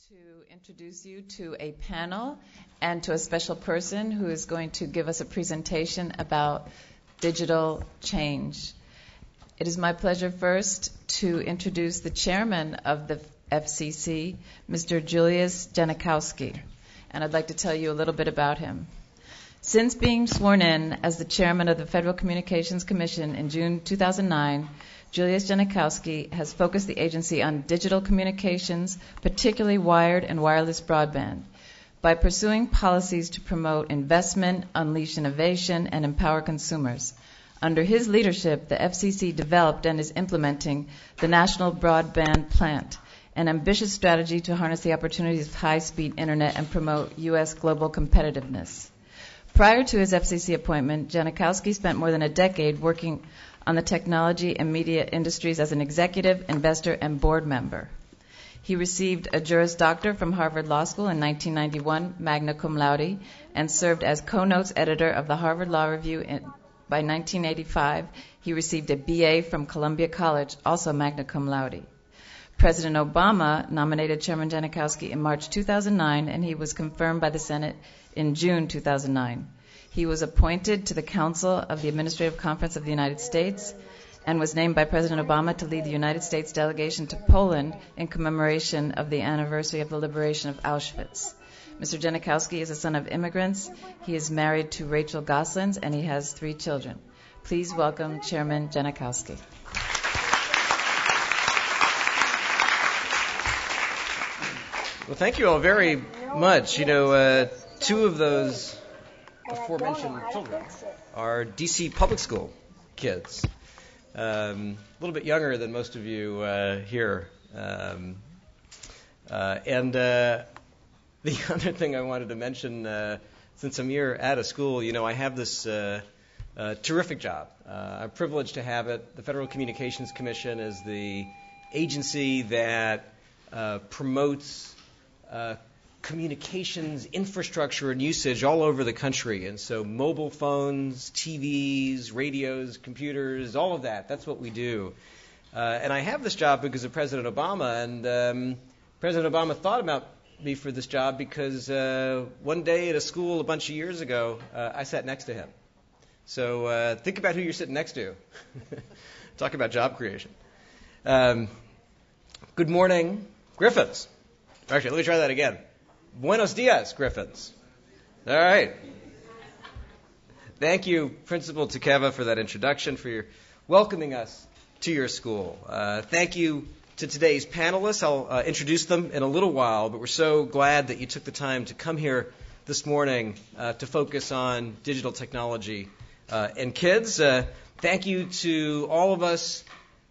to introduce you to a panel and to a special person who is going to give us a presentation about digital change. It is my pleasure first to introduce the chairman of the FCC, Mr. Julius Janikowski, and I'd like to tell you a little bit about him. Since being sworn in as the chairman of the Federal Communications Commission in June 2009, Julius Janikowski has focused the agency on digital communications, particularly wired and wireless broadband, by pursuing policies to promote investment, unleash innovation, and empower consumers. Under his leadership, the FCC developed and is implementing the National Broadband Plan, an ambitious strategy to harness the opportunities of high-speed internet and promote U.S. global competitiveness. Prior to his FCC appointment, Janikowski spent more than a decade working on the technology and media industries as an executive, investor, and board member. He received a Juris Doctor from Harvard Law School in 1991, magna cum laude, and served as co-notes editor of the Harvard Law Review. By 1985, he received a BA from Columbia College, also magna cum laude. President Obama nominated Chairman Janikowski in March 2009, and he was confirmed by the Senate in June 2009. He was appointed to the Council of the Administrative Conference of the United States and was named by President Obama to lead the United States delegation to Poland in commemoration of the anniversary of the liberation of Auschwitz. Mr. Janikowski is a son of immigrants. He is married to Rachel Goslins, and he has 3 children. Please welcome Chairman Janikowski. Well, thank you all very much. You know, 2 of those aforementioned children are D.C. public school kids, a little bit younger than most of you here. And the other thing I wanted to mention, since I'm here at a school, you know, I have this terrific job. I'm privileged to have it. The Federal Communications Commission is the agency that promotes communications infrastructure and usage all over the country. And so mobile phones, TVs, radios, computers, all of that's what we do. And I have this job because of President Obama. And President Obama thought about me for this job because one day at a school a bunch of years ago, I sat next to him. So think about who you're sitting next to. Talk about job creation. Good morning, Griffins. Actually, let me try that again. Buenos dias, Griffins. All right. Thank you, Principal Takeva, for that introduction, for your welcoming us to your school. Thank you to today's panelists. I'll introduce them in a little while, but we're so glad that you took the time to come here this morning to focus on digital technology and kids. Thank you to all of us,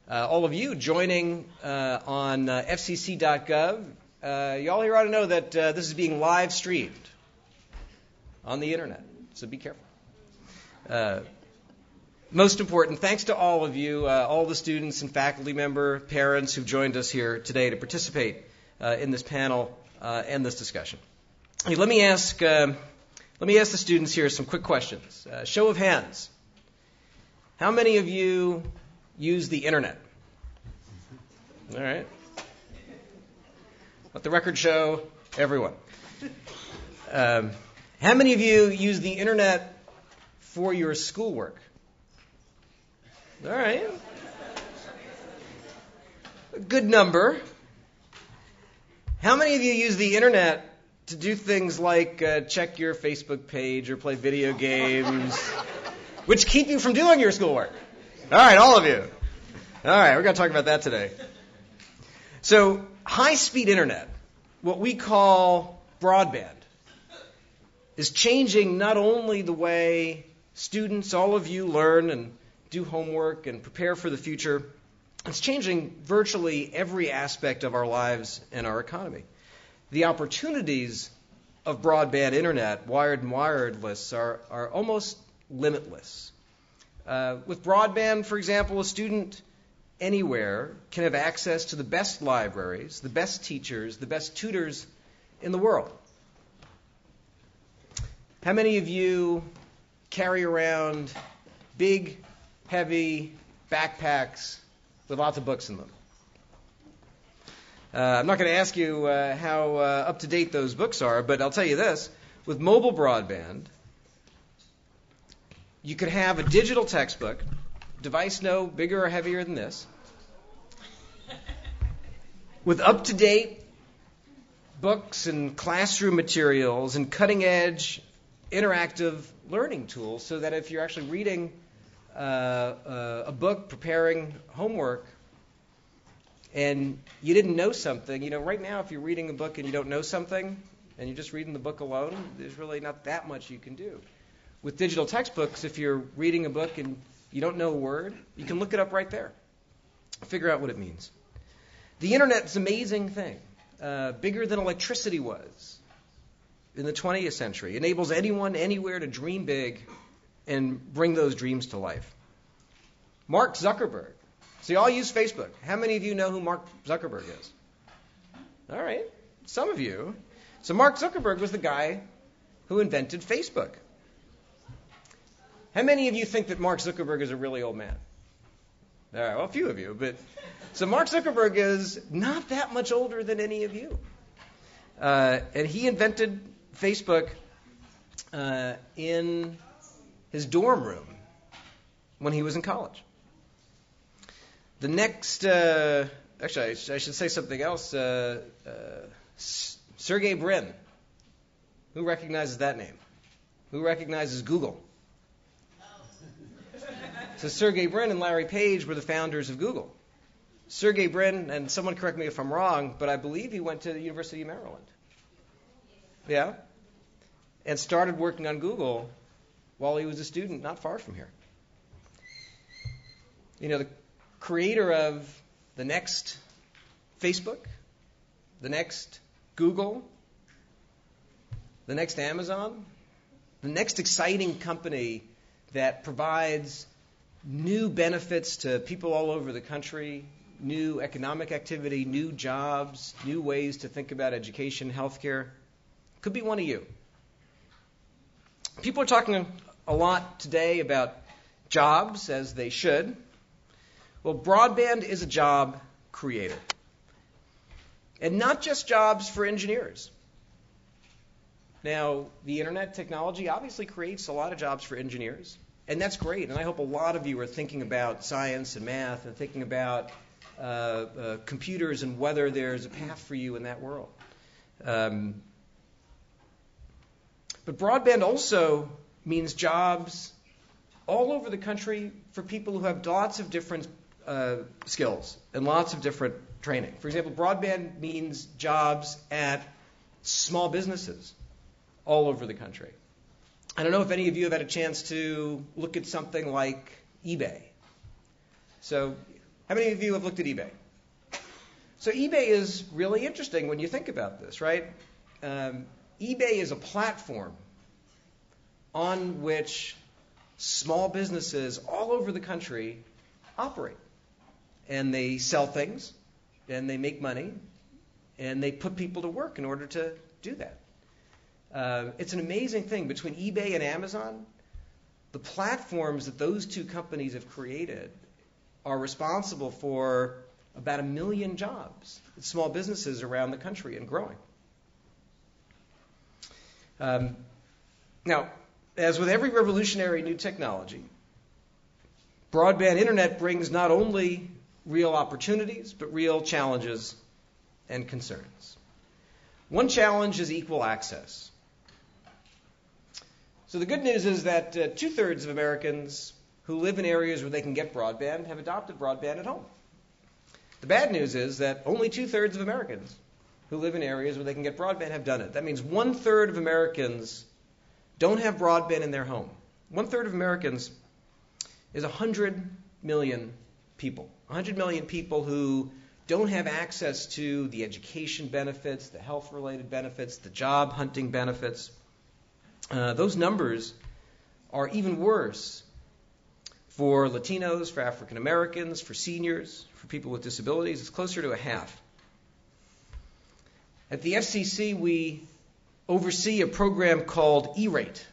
all of you joining on fcc.gov. Y'all here ought to know that this is being live streamed on the internet, so be careful. Most important, thanks to all of you, all the students and faculty member, parents who've joined us here today to participate in this panel and this discussion. Hey, let me ask the students here some quick questions. Show of hands. How many of you use the internet? All right. Let the record show everyone. How many of you use the internet for your schoolwork? All right. A good number. How many of you use the internet to do things like check your Facebook page or play video games, which keep you from doing your schoolwork? All right, all of you. All right, we're going to talk about that today. So, high-speed internet, what we call broadband, is changing not only the way students, all of you, learn and do homework and prepare for the future, it's changing virtually every aspect of our lives and our economy. The opportunities of broadband internet, wired and wireless, are almost limitless. With broadband, for example, a student anywhere can have access to the best libraries, the best teachers, the best tutors in the world. How many of you carry around big, heavy backpacks with lots of books in them? I'm not going to ask you how up-to-date those books are, but I'll tell you this. With mobile broadband, you could have a digital textbook, device no bigger or heavier than this, with up-to-date books and classroom materials and cutting-edge interactive learning tools, so that if you're actually reading a book, preparing homework, and you didn't know something, right now if you're reading a book and you don't know something, and you're just reading the book alone, there's really not that much you can do. With digital textbooks, if you're reading a book and you don't know a word, you can look it up right there, figure out what it means. The Internet is an amazing thing, bigger than electricity was in the 20th century. It enables anyone, anywhere to dream big and bring those dreams to life. Mark Zuckerberg. So you all use Facebook. How many of you know who Mark Zuckerberg is? All right, some of you. So Mark Zuckerberg was the guy who invented Facebook. How many of you think that Mark Zuckerberg is a really old man? All right, well, a few of you. So Mark Zuckerberg is not that much older than any of you. And he invented Facebook in his dorm room when he was in college. The next, actually, I should say something else. Sergey Brin. Who recognizes that name? Who recognizes Google? So Sergey Brin and Larry Page were the founders of Google. Sergey Brin, and someone correct me if I'm wrong, but I believe he went to the University of Maryland. Yeah? And started working on Google while he was a student not far from here. The creator of the next Facebook, the next Google, the next Amazon, the next exciting company that provides new benefits to people all over the country, new economic activity, new jobs, new ways to think about education, healthcare, could be one of you. People are talking a lot today about jobs, as they should. Well, broadband is a job creator. And not just jobs for engineers. Now, the internet technology obviously creates a lot of jobs for engineers. And that's great. And I hope a lot of you are thinking about science and math and thinking about computers and whether there's a path for you in that world. But broadband also means jobs all over the country for people who have lots of different skills and lots of different training. For example, broadband means jobs at small businesses all over the country. I don't know if any of you have had a chance to look at something like eBay. So how many of you have looked at eBay? So eBay is really interesting when you think about this, right? eBay is a platform on which small businesses all over the country operate. And they sell things, and they make money, and they put people to work in order to do that. It's an amazing thing. Between eBay and Amazon, the platforms that those two companies have created are responsible for about 1 million jobs at small businesses around the country and growing. Now, as with every revolutionary new technology, broadband internet brings not only real opportunities, but real challenges and concerns. One challenge is equal access. So the good news is that 2/3 of Americans who live in areas where they can get broadband have adopted broadband at home. The bad news is that only 2/3 of Americans who live in areas where they can get broadband have done it. That means 1/3 of Americans don't have broadband in their home. 1/3 of Americans is 100 million people. 100 million people who don't have access to the education benefits, the health-related benefits, the job hunting benefits. Those numbers are even worse for Latinos, for African Americans, for seniors, for people with disabilities. It's closer to a half. At the FCC, we oversee a program called E-Rate.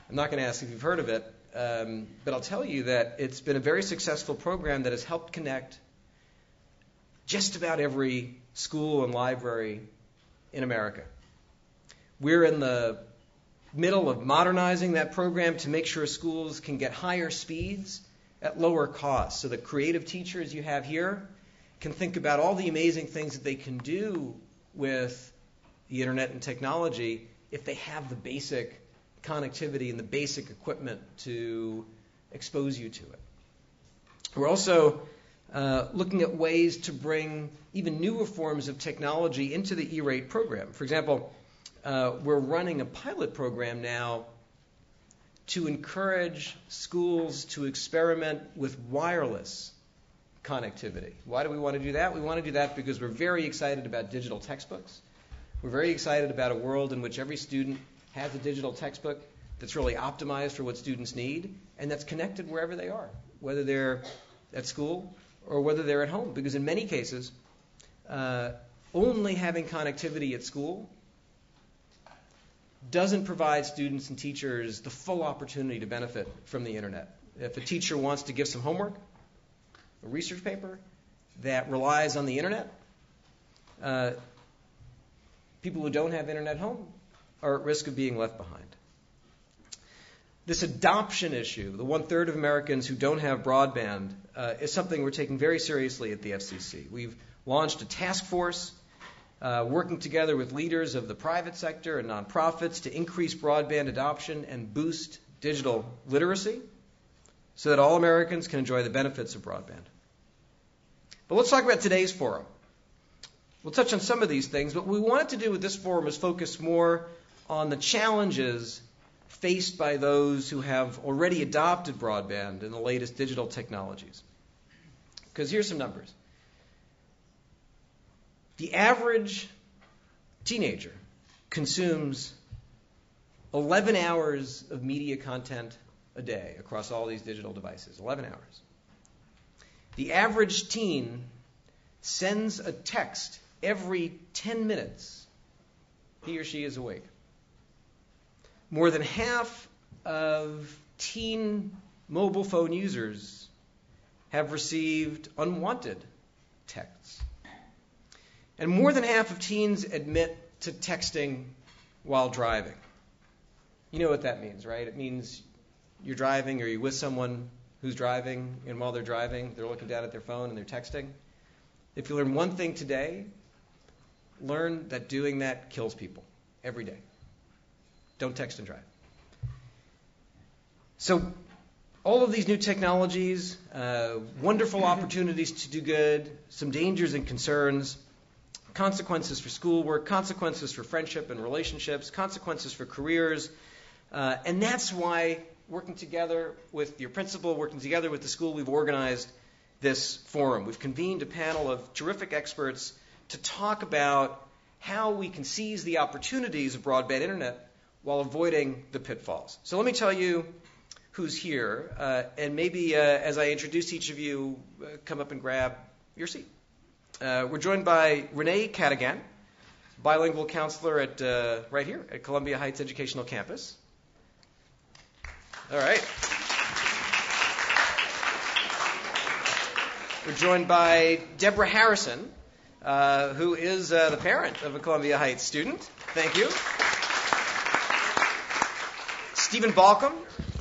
I'm not going to ask if you've heard of it, but I'll tell you that it's been a very successful program that has helped connect just about every school and library in America. We're in the middle of modernizing that program to make sure schools can get higher speeds at lower costs, so that creative teachers you have here can think about all the amazing things that they can do with the internet and technology if they have the basic connectivity and the basic equipment to expose you to it. We're also looking at ways to bring even newer forms of technology into the E-rate program. For example, we're running a pilot program now to encourage schools to experiment with wireless connectivity. Why do we want to do that? We want to do that because we're very excited about digital textbooks. We're very excited about a world in which every student has a digital textbook that's really optimized for what students need and that's connected wherever they are, whether they're at school or whether they're at home. Because in many cases, only having connectivity at school doesn't provide students and teachers the full opportunity to benefit from the internet. If a teacher wants to give some homework, a research paper that relies on the internet, people who don't have internet home are at risk of being left behind. This adoption issue, the 1/3 of Americans who don't have broadband, is something we're taking very seriously at the FCC. We've launched a task force working together with leaders of the private sector and nonprofits to increase broadband adoption and boost digital literacy so that all Americans can enjoy the benefits of broadband. But let's talk about today's forum. We'll touch on some of these things, but what we wanted to do with this forum is focus more on the challenges faced by those who have already adopted broadband and the latest digital technologies. Because here's some numbers. The average teenager consumes 11 hours of media content a day across all these digital devices. 11 hours. The average teen sends a text every 10 minutes he or she is awake. More than half of teen mobile phone users have received unwanted texts. And more than half of teens admit to texting while driving. You know what that means, right? It means you're driving or you're with someone who's driving, and while they're driving, they're looking down at their phone and they're texting. If you learn one thing today, learn that doing that kills people every day. Don't text and drive. So all of these new technologies, wonderful opportunities to do good, some dangers and concerns, consequences for schoolwork, consequences for friendship and relationships, consequences for careers. And that's why, working together with your principal, working together with the school, we've organized this forum. We've convened a panel of terrific experts to talk about how we can seize the opportunities of broadband internet while avoiding the pitfalls. So let me tell you who's here, and maybe as I introduce each of you, come up and grab your seat. We're joined by Renee Cadigan, bilingual counselor at right here at Columbia Heights Educational Campus. All right. We're joined by Deborah Harrison, who is the parent of a Columbia Heights student. Thank you. Stephen Balcom,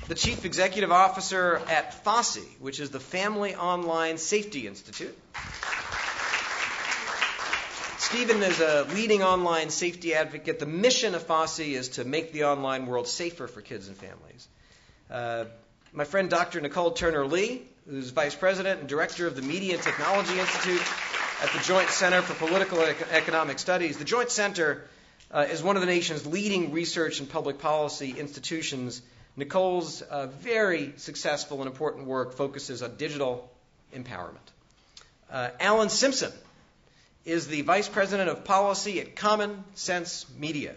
the Chief Executive Officer at FOSSI, which is the Family Online Safety Institute. Stephen is a leading online safety advocate. The mission of FOSSI is to make the online world safer for kids and families. My friend Dr. Nicole Turner-Lee, who's Vice President and Director of the Media and Technology Institute at the Joint Center for Political and Economic Studies. The Joint Center is one of the nation's leading research and public policy institutions. Nicole's very successful and important work focuses on digital empowerment. Alan Simpson is the Vice President of Policy at Common Sense Media.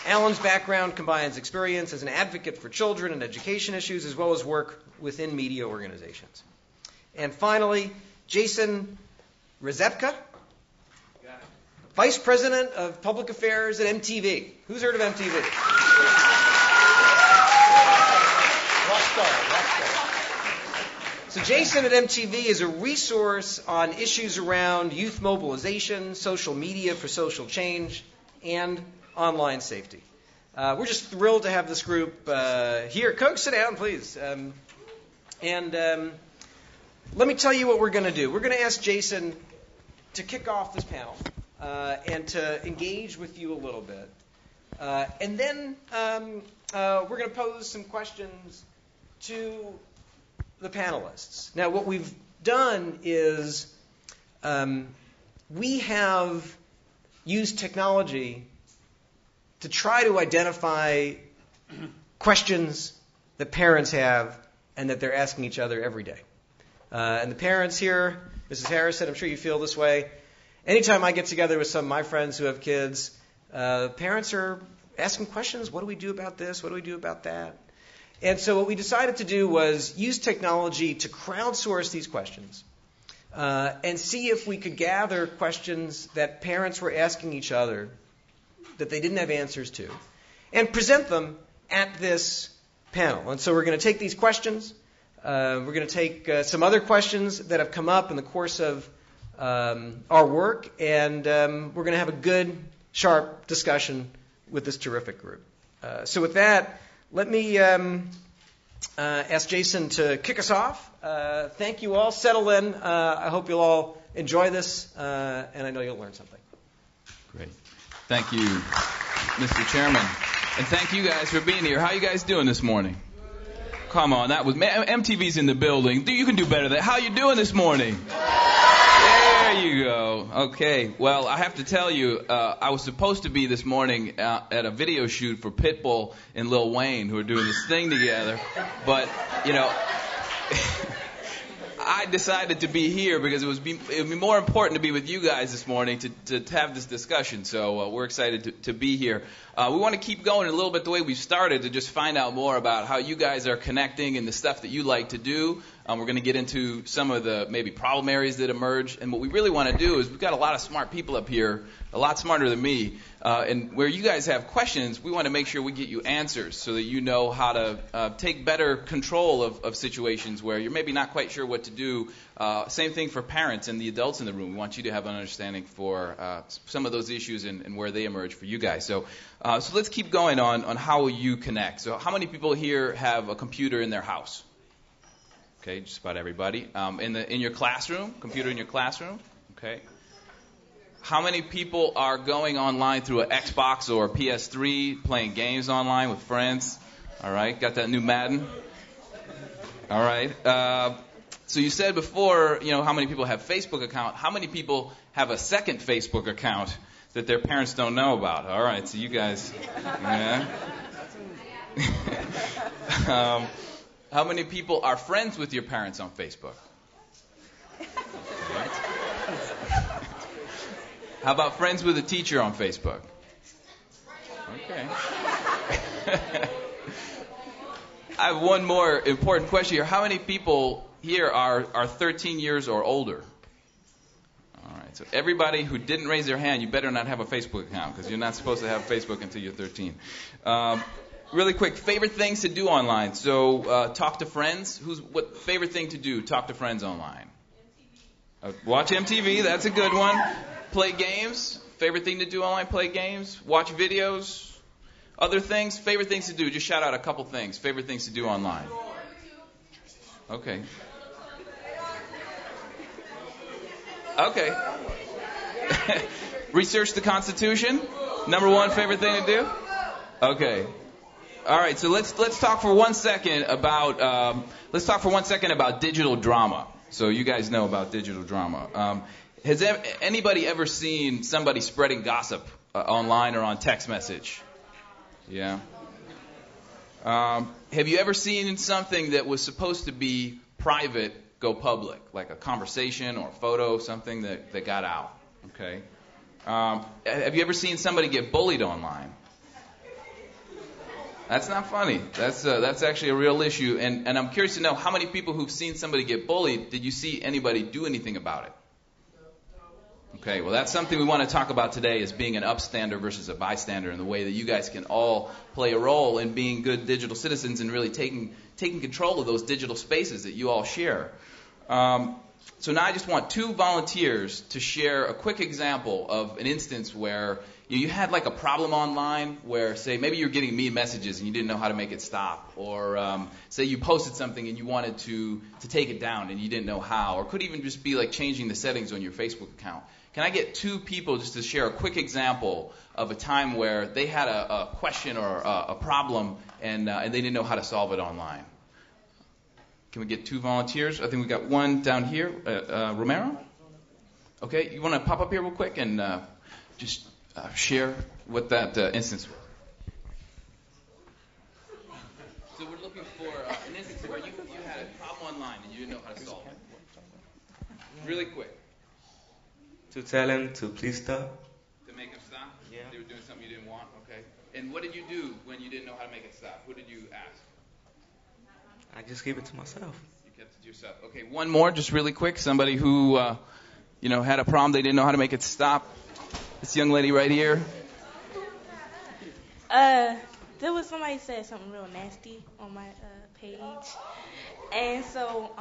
Alan's background combines experience as an advocate for children and education issues as well as work within media organizations. And finally, Jason Rezepka, Vice President of Public Affairs at MTV. Who's heard of MTV? So Jason at MTV is a resource on issues around youth mobilization, social media for social change, and online safety. We're just thrilled to have this group here. Coach, sit down, please. Let me tell you what we're going to do. We're going to ask Jason to kick off this panel and to engage with you a little bit. And then we're going to pose some questions to the panelists. Now, what we've done is we have used technology to try to identify questions that parents have and that they're asking each other every day. And the parents here, Mrs. Harrison, I'm sure you feel this way. Anytime I get together with some of my friends who have kids, parents are asking questions. What do we do about this? What do we do about that? And so what we decided to do was use technology to crowdsource these questions and see if we could gather questions that parents were asking each other that they didn't have answers to and present them at this panel. And so we're going to take these questions. We're going to take some other questions that have come up in the course of our work, and we're going to have a good, sharp discussion with this terrific group. So with that, let me ask Jason to kick us off. Thank you all. Settle in. I hope you'll all enjoy this, and I know you'll learn something. Great. Thank you, Mr. Chairman. And thank you guys for being here. How are you guys doing this morning? Come on, that was MTV's in the building. You can do better than that. How you doing this morning? There you go. Okay. Well, I have to tell you, I was supposed to be this morning at a video shoot for Pitbull and Lil Wayne, who are doing this thing together. But, you know, I decided to be here because it would be more important to be with you guys this morning to have this discussion. So we're excited to be here. We want to keep going a little bit the way we started to just find out more about how you guys are connecting and the stuff that you like to do. We're going to get into some of the maybe problem areas that emerge. And what we really want to do is we've got a lot of smart people up here, a lot smarter than me. And where you guys have questions, we want to make sure we get you answers so that you know how to take better control of situations where you're maybe not quite sure what to do. Same thing for parents and the adults in the room. We want you to have an understanding for some of those issues and where they emerge for you guys. So let's keep going on how you connect. So how many people here have a computer in their house? Okay, just about everybody. In your classroom, computer in your classroom? Okay. How many people are going online through an Xbox or a PS3, playing games online with friends? All right, got that new Madden? All right. So you said before, you know, how many people have Facebook account. How many people have a second Facebook account that their parents don't know about? All right, so you guys, yeah. How many people are friends with your parents on Facebook? Okay. How about friends with a teacher on Facebook? Okay. I have one more important question here. How many people here are 13 years or older? All right. So everybody who didn't raise their hand, you better not have a Facebook account because you're not supposed to have Facebook until you're 13. Really quick, favorite things to do online. So talk to friends. What favorite thing to do? Talk to friends online. Watch MTV. That's a good one. Play games. Favorite thing to do online? Play games. Watch videos. Other things. Favorite things to do. Just shout out a couple things. Favorite things to do online. Okay. Okay. Research the Constitution. Number one favorite thing to do. Okay. All right. So let's talk for 1 second about digital drama. So you guys know about digital drama. Has anybody ever seen somebody spreading gossip online or on text message? Yeah. Have you ever seen something that was supposed to be private go public, like a conversation or a photo, something that got out? Okay. Have you ever seen somebody get bullied online? That's not funny. That's actually a real issue. And I'm curious to know how many people who've seen somebody get bullied, did you see anybody do anything about it? Okay, well, that's something we want to talk about today, is being an upstander versus a bystander, and the way that you guys can all play a role in being good digital citizens and really taking control of those digital spaces that you all share. So now I just want 2 volunteers to share a quick example of an instance where you had like a problem online where, say, maybe you're getting mean messages and you didn't know how to make it stop, or say you posted something and you wanted to take it down and you didn't know how, or could even just be like changing the settings on your Facebook account. Can I get 2 people just to share a quick example of a time where they had a question or a problem and they didn't know how to solve it online? Can we get 2 volunteers? I think we got one down here. Romero? Okay, you want to pop up here real quick and just share what that instance was? So we're looking for an instance where you had a problem online and you didn't know how to solve it. Really quick. To tell him to please stop. To make him stop? Yeah. They were doing something you didn't want? Okay. And what did you do when you didn't know how to make it stop? Who did you ask? I just keep it to myself. You kept it to yourself. Okay, one more, just really quick. Somebody who, had a problem. They didn't know how to make it stop. This young lady right here. There was somebody said something real nasty on my page, and so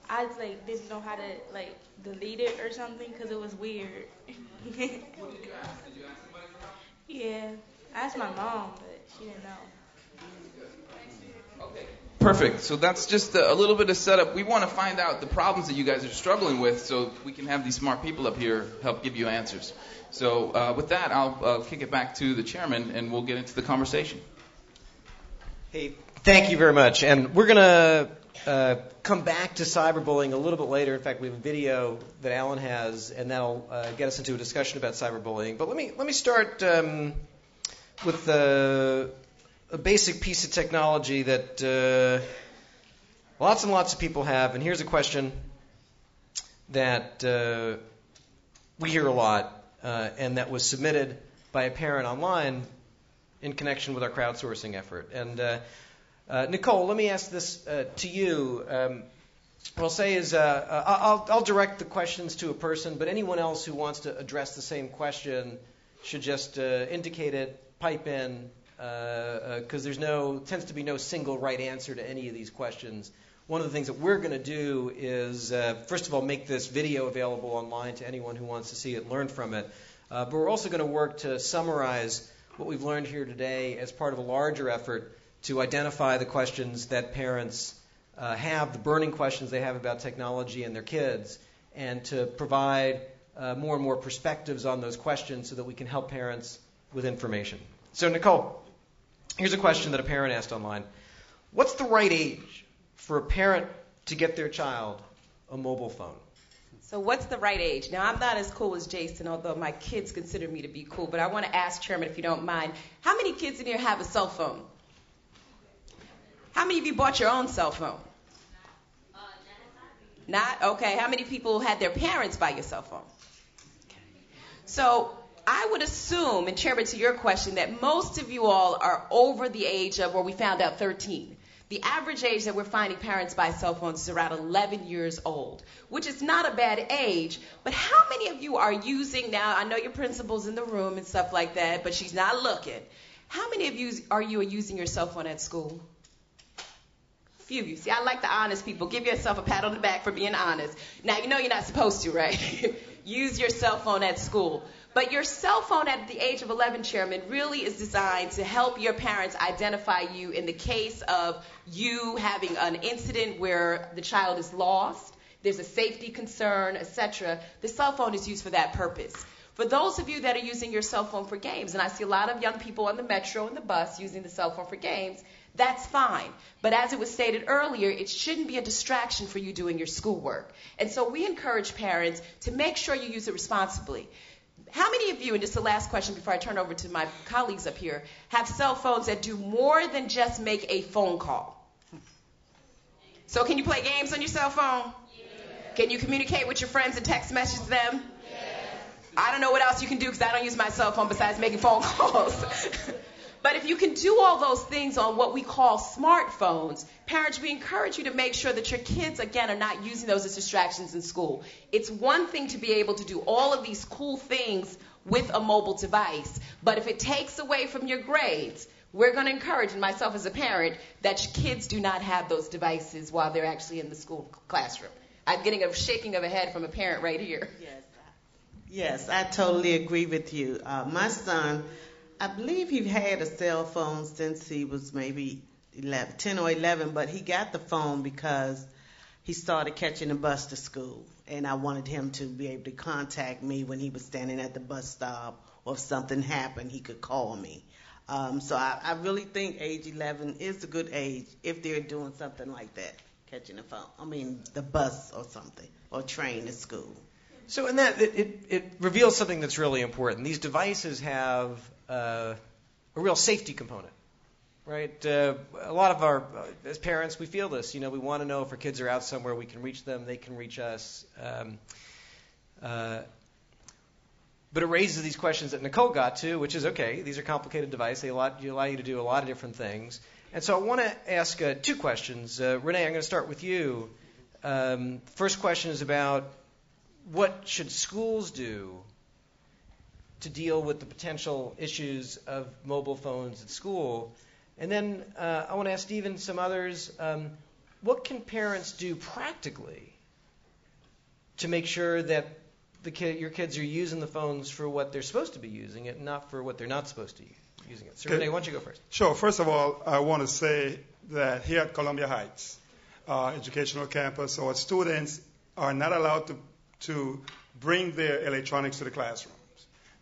I didn't know how to delete it or something because it was weird. What did you ask? Did you ask somebody for help? Yeah, I asked my mom, but she didn't know. Okay. Perfect. So that's just a little bit of setup. We want to find out the problems that you guys are struggling with so we can have these smart people up here help give you answers. So with that, I'll kick it back to the chairman, and we'll get into the conversation. Hey, thank you very much. And we're going to come back to cyberbullying a little bit later. In fact, we have a video that Alan has, and that'll get us into a discussion about cyberbullying. But let me start with a basic piece of technology that lots and lots of people have. And here's a question that we hear a lot, and that was submitted by a parent online in connection with our crowdsourcing effort. And Nicole, let me ask this to you. What I'll say is I'll direct the questions to a person, but anyone else who wants to address the same question should just indicate it, pipe in, because tends to be no single right answer to any of these questions. One of the things that we're going to do is, first of all, make this video available online to anyone who wants to see it, learn from it. But we're also going to work to summarize what we've learned here today as part of a larger effort to identify the questions that parents have, the burning questions they have about technology and their kids, and to provide more and more perspectives on those questions so that we can help parents with information. So, Nicole, here's a question that a parent asked online. What's the right age for a parent to get their child a mobile phone? So what's the right age? Now, I'm not as cool as Jason, although my kids consider me to be cool, but I want to ask Chairman, if you don't mind, how many kids in here have a cell phone? How many of you bought your own cell phone? Not? Okay. How many people had their parents buy your cell phone? So I would assume, and Chairman, to your question, that most of you all are over the age of, where we found out, 13. The average age that we're finding parents buy cell phones is around 11 years old, which is not a bad age. But how many of you are using, now I know your principal's in the room and stuff like that, but she's not looking. How many of you are using your cell phone at school? A few of you. See, I like the honest people. Give yourself a pat on the back for being honest. Now, you know you're not supposed to, right? Use your cell phone at school. But your cell phone at the age of 11, Chairman, really is designed to help your parents identify you in the case of you having an incident where the child is lost, there's a safety concern, etc. The cell phone is used for that purpose. For those of you that are using your cell phone for games, and I see a lot of young people on the metro and the bus using the cell phone for games, that's fine. But as it was stated earlier, it shouldn't be a distraction for you doing your schoolwork. And so we encourage parents to make sure you use it responsibly. How many of you, and just the last question before I turn over to my colleagues up here, have cell phones that do more than just make a phone call? So can you play games on your cell phone? Yes. Can you communicate with your friends and text message them? Yes. I don't know what else you can do because I don't use my cell phone besides making phone calls. But if you can do all those things on what we call smartphones, parents, we encourage you to make sure that your kids, again, are not using those as distractions in school. It's one thing to be able to do all of these cool things with a mobile device, but if it takes away from your grades, we're going to encourage, and myself as a parent, that your kids do not have those devices while they're actually in the school classroom. I'm getting a shaking of a head from a parent right here. Yes, I totally agree with you. My son, I believe he had a cell phone since he was maybe 10 or 11, but he got the phone because he started catching the bus to school, and I wanted him to be able to contact me when he was standing at the bus stop, or if something happened, he could call me. So I really think age 11 is a good age if they're doing something like that, catching the phone. I mean, the bus or something, or train to school. So in that, it reveals something that's really important. These devices have a real safety component, right? A lot of our, as parents, we feel this. You know, we want to know if our kids are out somewhere, we can reach them, they can reach us. But it raises these questions that Nicole got to, which is, okay, these are complicated devices. They allow you to do a lot of different things. And so I want to ask two questions. Renee, I'm going to start with you. First question is about what should schools do to deal with the potential issues of mobile phones at school? And then I want to ask Stephen, some others, what can parents do practically to make sure that your kids are using the phones for what they're supposed to be using it, not for what they're not supposed to be using it? So Renee, why don't you go first? Sure. First of all, I want to say that here at Columbia Heights Educational Campus, our students are not allowed to bring their electronics to the classrooms.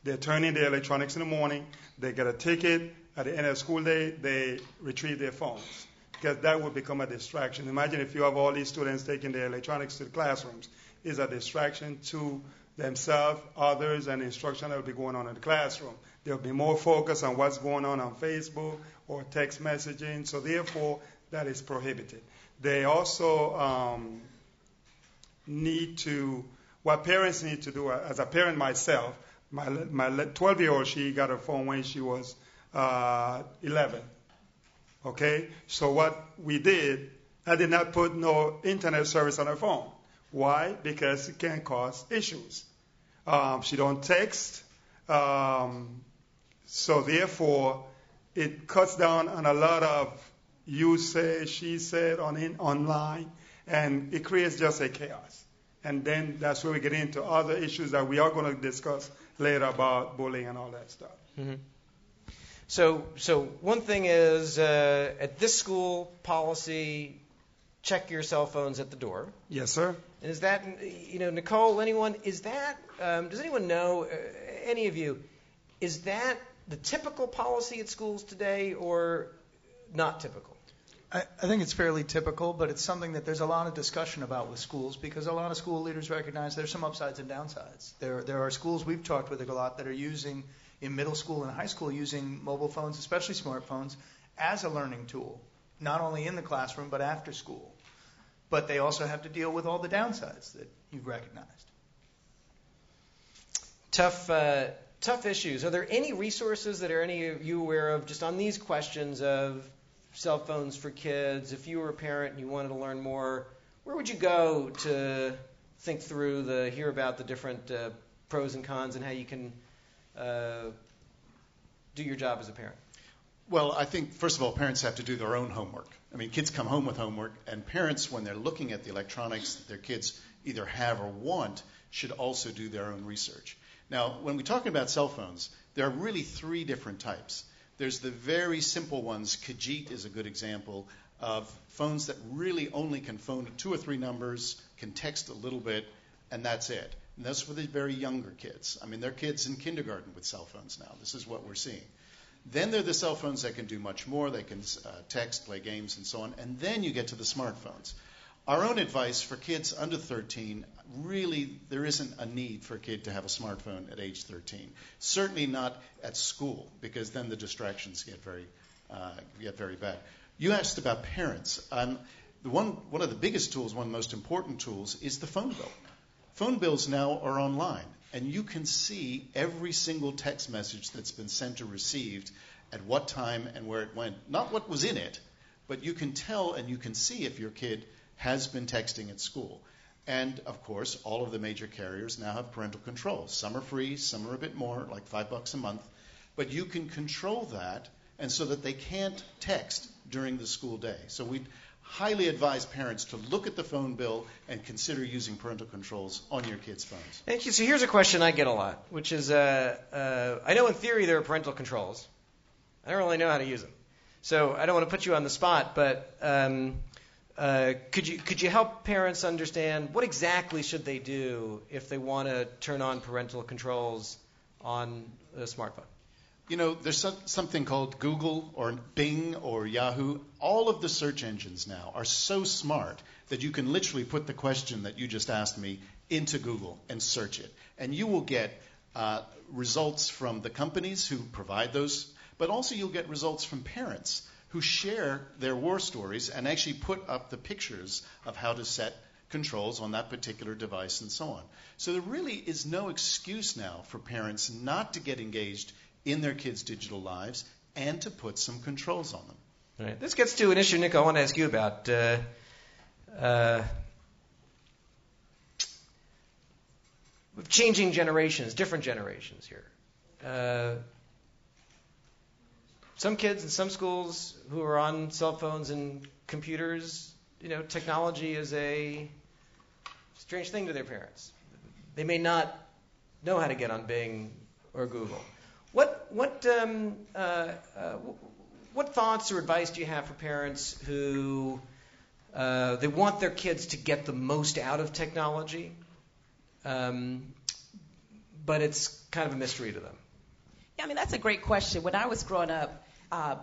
They turn in their electronics in the morning. They get a ticket. At the end of the school day, they retrieve their phones, because that would become a distraction. Imagine if you have all these students taking their electronics to the classrooms. It's a distraction to themselves, others, and the instruction that will be going on in the classroom. They'll be more focused on what's going on Facebook or text messaging, so therefore that is prohibited. They also what parents need to do, as a parent myself, my 12-year-old, she got a phone when she was 11. Okay? So what we did, I did not put no internet service on her phone. Why? Because it can cause issues. She don't text. So therefore, it cuts down on a lot of you say, she said online, and it creates just a chaos. And then that's where we get into other issues that we are going to discuss later about bullying and all that stuff. Mm-hmm. So one thing is, at this school policy, check your cell phones at the door. Yes, sir. And is that, Nicole, anyone, is that, does anyone know, any of you, is that the typical policy at schools today or not typical? I think it's fairly typical, but it's something that there's a lot of discussion about with schools, because a lot of school leaders recognize there's some upsides and downsides. There are schools we've talked with a lot that are using, in middle school and high school, using mobile phones, especially smartphones, as a learning tool, not only in the classroom but after school. But they also have to deal with all the downsides that you've recognized. Tough issues. Are there any resources that are any of you aware of just on these questions of cell phones for kids? If you were a parent and you wanted to learn more, where would you go to think through hear about the different pros and cons and how you can do your job as a parent? Well, I think, first of all, parents have to do their own homework. I mean, kids come home with homework, and parents, when they're looking at the electronics that their kids either have or want, should also do their own research. Now, when we're talking about cell phones, there are really three different types. There's the very simple ones. Khajiit is a good example of phones that really only can phone 2 or 3 numbers, can text a little bit, and that's it. And that's for the very younger kids. I mean, they're kids in kindergarten with cell phones now. This is what we're seeing. Then there are the cell phones that can do much more. They can text, play games, and so on. And then you get to the smartphones. Our own advice for kids under 13, really, there isn't a need for a kid to have a smartphone at age 13. Certainly not at school, because then the distractions get very bad. You asked about parents. One of the biggest tools, one of the most important tools, is the phone bill. Phone bills now are online, and you can see every single text message that's been sent or received, at what time and where it went. Not what was in it, but you can tell and you can see if your kid has been texting at school. And, of course, all of the major carriers now have parental controls. Some are free, some are a bit more, like $5 a month. But you can control that, and so that they can't text during the school day. So we highly advise parents to look at the phone bill and consider using parental controls on your kids' phones. Thank you. So here's a question I get a lot, which is, I know in theory there are parental controls. I don't really know how to use them. So I don't want to put you on the spot, but could you help parents understand what exactly should they do if they want to turn on parental controls on a smartphone? You know, there's something called Google or Bing or Yahoo. All of the search engines now are so smart that you can literally put the question that you just asked me into Google and search it. And you will get results from the companies who provide those, but also you'll get results from parents who share their war stories and actually put up the pictures of how to set controls on that particular device and so on. So there really is no excuse now for parents not to get engaged in their kids' digital lives and to put some controls on them. All right. This gets to an issue, Nick, I want to ask you about. Changing generations, different generations here. Some kids in some schools who are on cell phones and computers, technology is a strange thing to their parents. They may not know how to get on Bing or Google. What thoughts or advice do you have for parents who they want their kids to get the most out of technology, but it's kind of a mystery to them? Yeah, I mean, that's a great question. When I was growing up,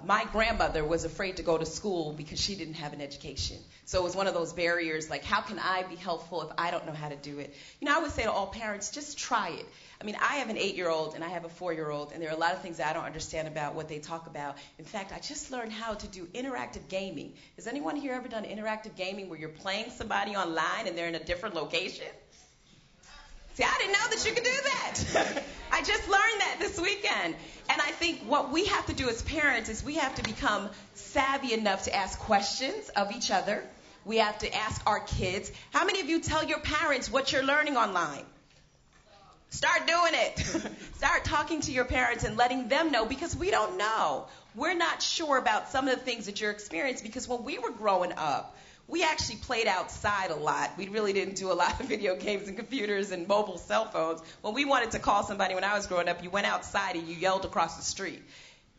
my grandmother was afraid to go to school because she didn't have an education. So it was one of those barriers, like, how can I be helpful if I don't know how to do it? I would say to all parents, just try it. I mean, I have an 8-year-old and I have a 4-year-old, and there are a lot of things that I don't understand about what they talk about. In fact, I just learned how to do interactive gaming. Has anyone here ever done interactive gaming where you're playing somebody online and they're in a different location? See, I didn't know that you could do that. I just learned that this weekend. And I think what we have to do as parents is we have to become savvy enough to ask questions of each other. We have to ask our kids. How many of you tell your parents what you're learning online? Start doing it. Start talking to your parents and letting them know, because we don't know. We're not sure about some of the things that you're experiencing, because when we were growing up, we actually played outside a lot. We really didn't do a lot of video games and computers and mobile cell phones. When we wanted to call somebody when I was growing up, you went outside and you yelled across the street.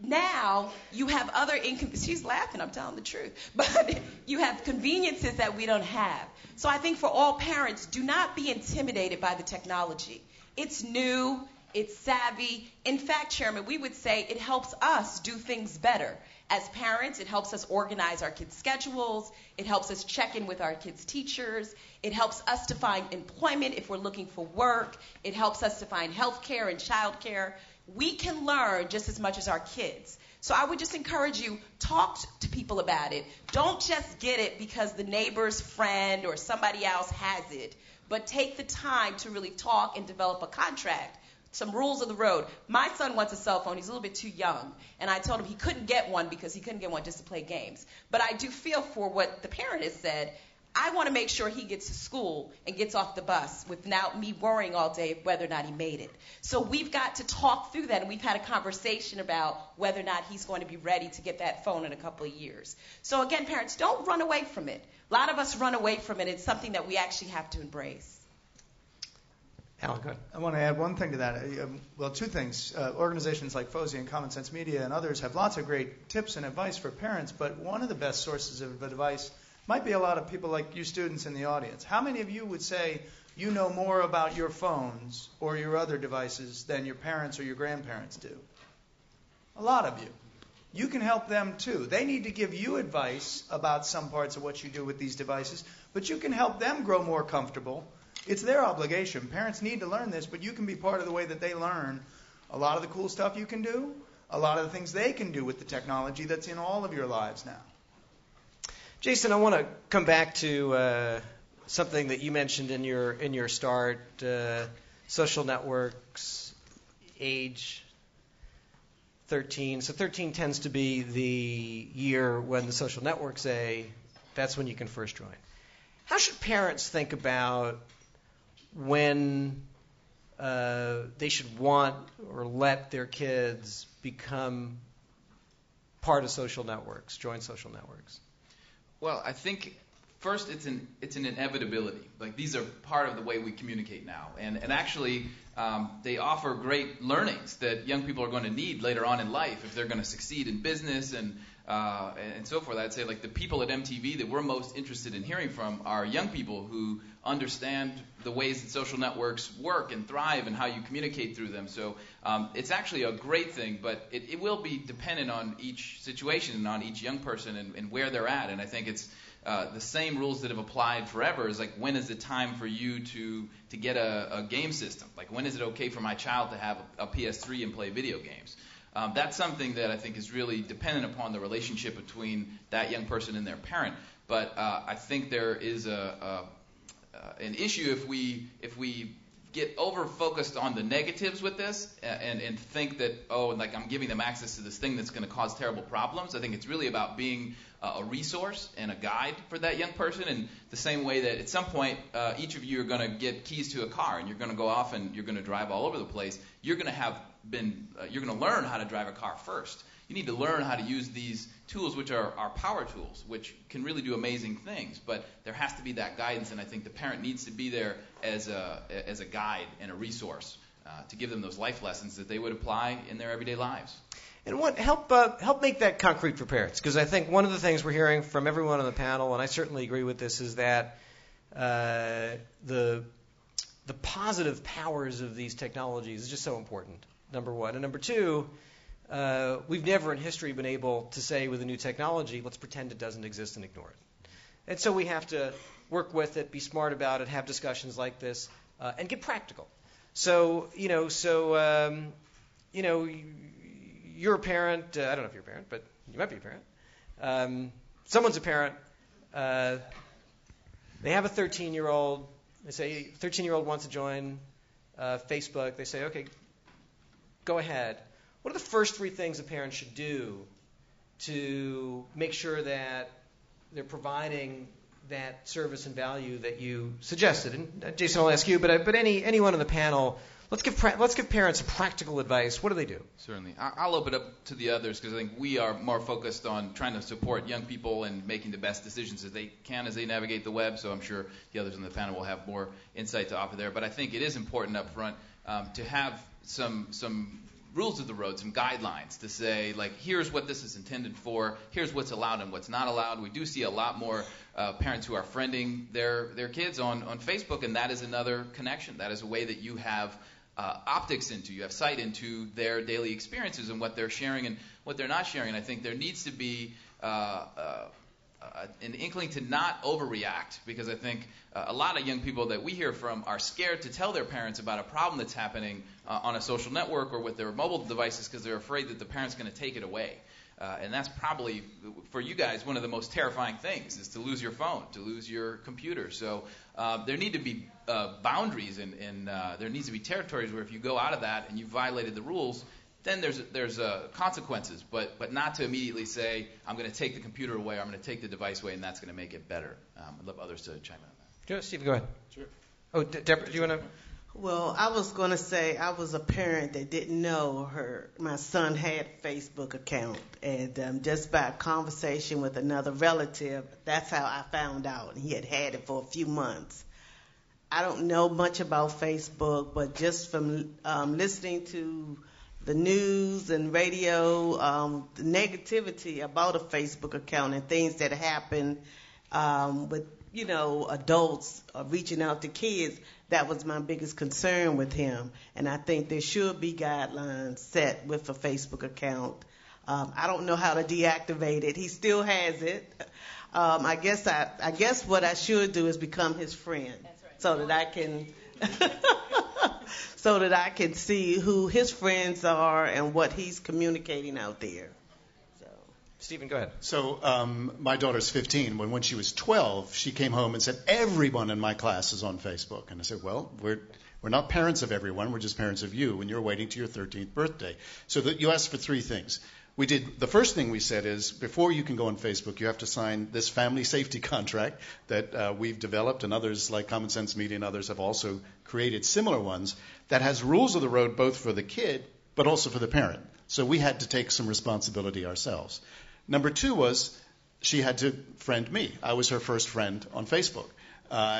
Now, you have other she's laughing, I'm telling the truth. But you have conveniences that we don't have. So I think for all parents, do not be intimidated by the technology. It's new, it's savvy. In fact, Chairman, we would say it helps us do things better. As parents, it helps us organize our kids' schedules. It helps us check in with our kids' teachers. It helps us to find employment if we're looking for work. It helps us to find health care and child care. We can learn just as much as our kids. So I would just encourage you, talk to people about it. Don't just get it because the neighbor's friend or somebody else has it, but take the time to really talk and develop a contract. Some rules of the road. My son wants a cell phone. He's a little bit too young. And I told him he couldn't get one because he couldn't get one just to play games. But I do feel for what the parent has said. I want to make sure he gets to school and gets off the bus without me worrying all day whether or not he made it. So we've got to talk through that, and we've had a conversation about whether or not he's going to be ready to get that phone in a couple of years. So again, parents, don't run away from it. A lot of us run away from it. It's something that we actually have to embrace. Alan, go ahead. I want to add one thing to that. Well, two things. Organizations like FOSI and Common Sense Media and others have lots of great tips and advice for parents, but one of the best sources of advice might be a lot of people like you students in the audience. How many of you would say you know more about your phones or your other devices than your parents or your grandparents do? A lot of you. You can help them too. They need to give you advice about some parts of what you do with these devices, but you can help them grow more comfortable. It's their obligation. Parents need to learn this, but you can be part of the way that they learn a lot of the cool stuff you can do, a lot of the things they can do with the technology that's in all of your lives now. Jason, I want to come back to something that you mentioned in your start, social networks, age. 13. So 13 tends to be the year when the social networks say that's when you can first join. How should parents think about when they should want or let their kids become part of social networks, join social networks? Well, I think first it's an inevitability. Like, these are part of the way we communicate now, and actually they offer great learnings that young people are going to need later on in life if they're going to succeed in business and so forth. I'd say, like, the people at MTV that we're most interested in hearing from are young people who understand the ways that social networks work and thrive and how you communicate through them. So it's actually a great thing, but it will be dependent on each situation and on each young person and where they're at. And I think it's the same rules that have applied forever. Is like, when is it time for you to get a game system? Like, when is it okay for my child to have a PS3 and play video games? That's something that I think is really dependent upon the relationship between that young person and their parent. But I think there is an issue if we get over focused on the negatives with this and think that, like, I'm giving them access to this thing that's going to cause terrible problems. I think it's really about being a resource and a guide for that young person, in the same way that at some point each of you are going to get keys to a car and you're going to go off and you're going to drive all over the place. You're going to learn how to drive a car first. You need to learn how to use these tools, which are power tools, which can really do amazing things. But there has to be that guidance, and I think the parent needs to be there as a guide and a resource to give them those life lessons that they would apply in their everyday lives. And help make that concrete for parents, because I think one of the things we're hearing from everyone on the panel, and I certainly agree with this, is that the positive powers of these technologies is just so important, number one. And number two, we've never in history been able to say with a new technology, let's pretend it doesn't exist and ignore it. And so we have to work with it, be smart about it, have discussions like this, and get practical. So, you're a parent. I don't know if you're a parent, but you might be a parent. Someone's a parent. They have a 13-year-old. They say 13-year-old wants to join Facebook. They say, okay, go ahead. What are the first three things a parent should do to make sure that they're providing that service and value that you suggested? And Jason, I'll ask you, but anyone on the panel, let's give parents practical advice. What do they do? Certainly. I'll open up to the others, because I think we are more focused on trying to support young people and making the best decisions that they can as they navigate the web. So I'm sure the others on the panel will have more insight to offer there. But I think it is important up front to have some rules of the road, some guidelines to say, like, here's what this is intended for, here's what's allowed and what's not allowed. We do see a lot more parents who are friending their kids on Facebook, and that is another connection. That is a way that you have optics into, you have sight into their daily experiences and what they're sharing and what they're not sharing. And I think there needs to be an inkling to not overreact, because I think a lot of young people that we hear from are scared to tell their parents about a problem that's happening on a social network or with their mobile devices, because they're afraid that the parent's going to take it away. And that's probably, for you guys, one of the most terrifying things, is to lose your phone, to lose your computer. So there need to be boundaries, and there needs to be territories where if you go out of that and you violated the rules, then there's consequences, but not to immediately say, I'm going to take the computer away, or I'm going to take the device away, and that's going to make it better. I'd love others to chime in on that. Steve, go ahead. Sure. Oh, Deborah, do you want to? Well, I was going to say I was a parent that didn't know my son had a Facebook account, and just by a conversation with another relative, that's how I found out. He had it for a few months. I don't know much about Facebook, but just from listening to the news and radio, the negativity about a Facebook account and things that happen with, adults reaching out to kids, that was my biggest concern with him. And I think there should be guidelines set with a Facebook account. I don't know how to deactivate it. He still has it. I guess what I should do is become his friend. That's right. So that I can so that I can see who his friends are and what he's communicating out there. Stephen, go ahead. So my daughter's 15. When she was 12, she came home and said, everyone in my class is on Facebook. And I said, well, We're not parents of everyone. We're just parents of you when you're waiting to your 13th birthday. So that you asked for 3 things. The first thing we said is, before you can go on Facebook, you have to sign this family safety contract that we've developed, and others like Common Sense Media and others have also created similar ones, that has rules of the road both for the kid but also for the parent. So we had to take some responsibility ourselves. Number 2 was she had to friend me. I was her first friend on Facebook.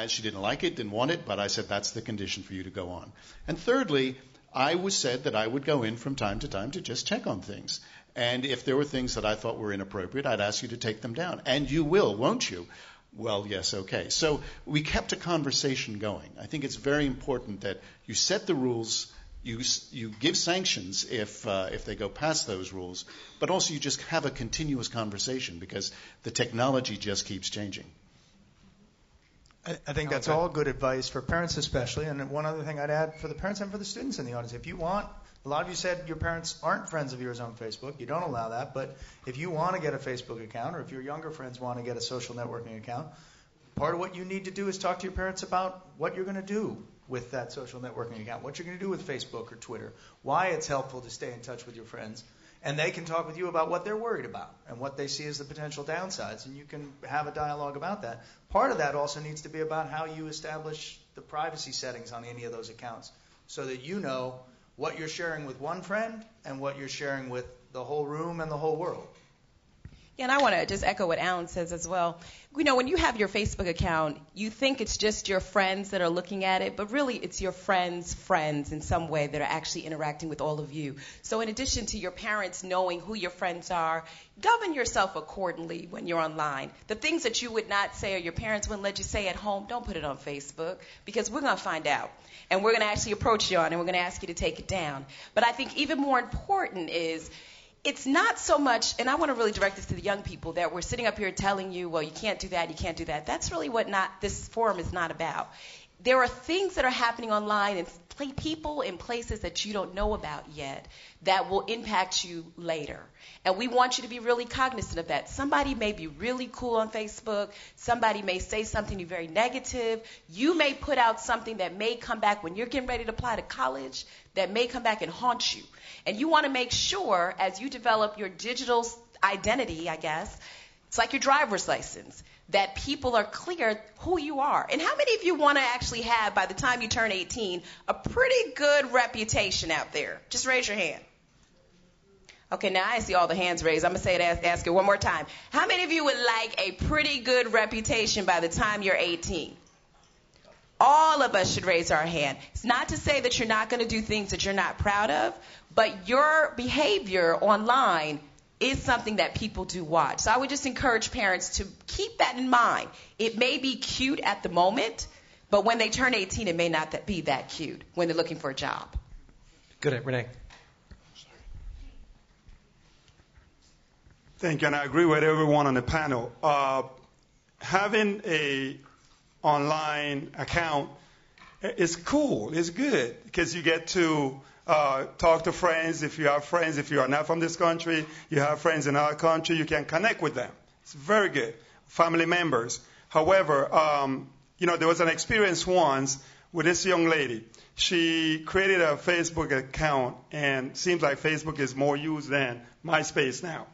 She didn't like it, didn't want it, but I said that's the condition for you to go on. And thirdly, I said that I would go in from time to time to just check on things. And if there were things that I thought were inappropriate, I'd ask you to take them down. And you will, won't you? Well, yes, okay. So we kept a conversation going. I think it's very important that you set the rules, you give sanctions if they go past those rules, but also you just have a continuous conversation because the technology just keeps changing. I think that's all good advice for parents especially. And one other thing I'd add for the parents and for the students in the audience. If you want, a lot of you said your parents aren't friends of yours on Facebook. You don't allow that. But if you want to get a Facebook account, or if your younger friends want to get a social networking account, part of what you need to do is talk to your parents about what you're going to do with that social networking account, what you're going to do with Facebook or Twitter, why it's helpful to stay in touch with your friends. And they can talk with you about what they're worried about and what they see as the potential downsides, and you can have a dialogue about that. Part of that also needs to be about how you establish the privacy settings on any of those accounts so that you know what you're sharing with one friend and what you're sharing with the whole room and the whole world. Yeah, and I want to just echo what Alan says as well. You know, when you have your Facebook account, you think it's just your friends that are looking at it, but really it's your friends' friends in some way that are actually interacting with all of you. So in addition to your parents knowing who your friends are, govern yourself accordingly when you're online. The things that you would not say or your parents wouldn't let you say at home, don't put it on Facebook because we're going to find out. And we're going to actually approach you on it, and we're going to ask you to take it down. But I think even more important is it's not so much, and I want to really direct this to the young people, that we're sitting up here telling you, well, you can't do that, you can't do that. That's really what this forum is not about. There are things that are happening online and people in places that you don't know about yet that will impact you later. And we want you to be really cognizant of that. Somebody may be really cool on Facebook. Somebody may say something very negative. You may put out something that may come back when you're getting ready to apply to college that may come back and haunt you. And you want to make sure as you develop your digital identity, I guess, it's like your driver's license, that people are clear who you are. And how many of you want to actually have, by the time you turn 18, a pretty good reputation out there? Just raise your hand. Okay, now I see all the hands raised. I'm going to say it, ask it one more time. How many of you would like a pretty good reputation by the time you're 18? All of us should raise our hand. It's not to say that you're not going to do things that you're not proud of, but your behavior online is something that people do watch. So I would just encourage parents to keep that in mind. It may be cute at the moment, but when they turn 18, it may not be that cute when they're looking for a job. Good, Renee. Thank you, and I agree with everyone on the panel. Having a online account is cool. It's good because you get to talk to friends. If you have friends, if you are not from this country, you have friends in our country, you can connect with them. It's very good. Family members. However, there was an experience once with this young lady. She created a Facebook account, and it seems like Facebook is more used than MySpace now.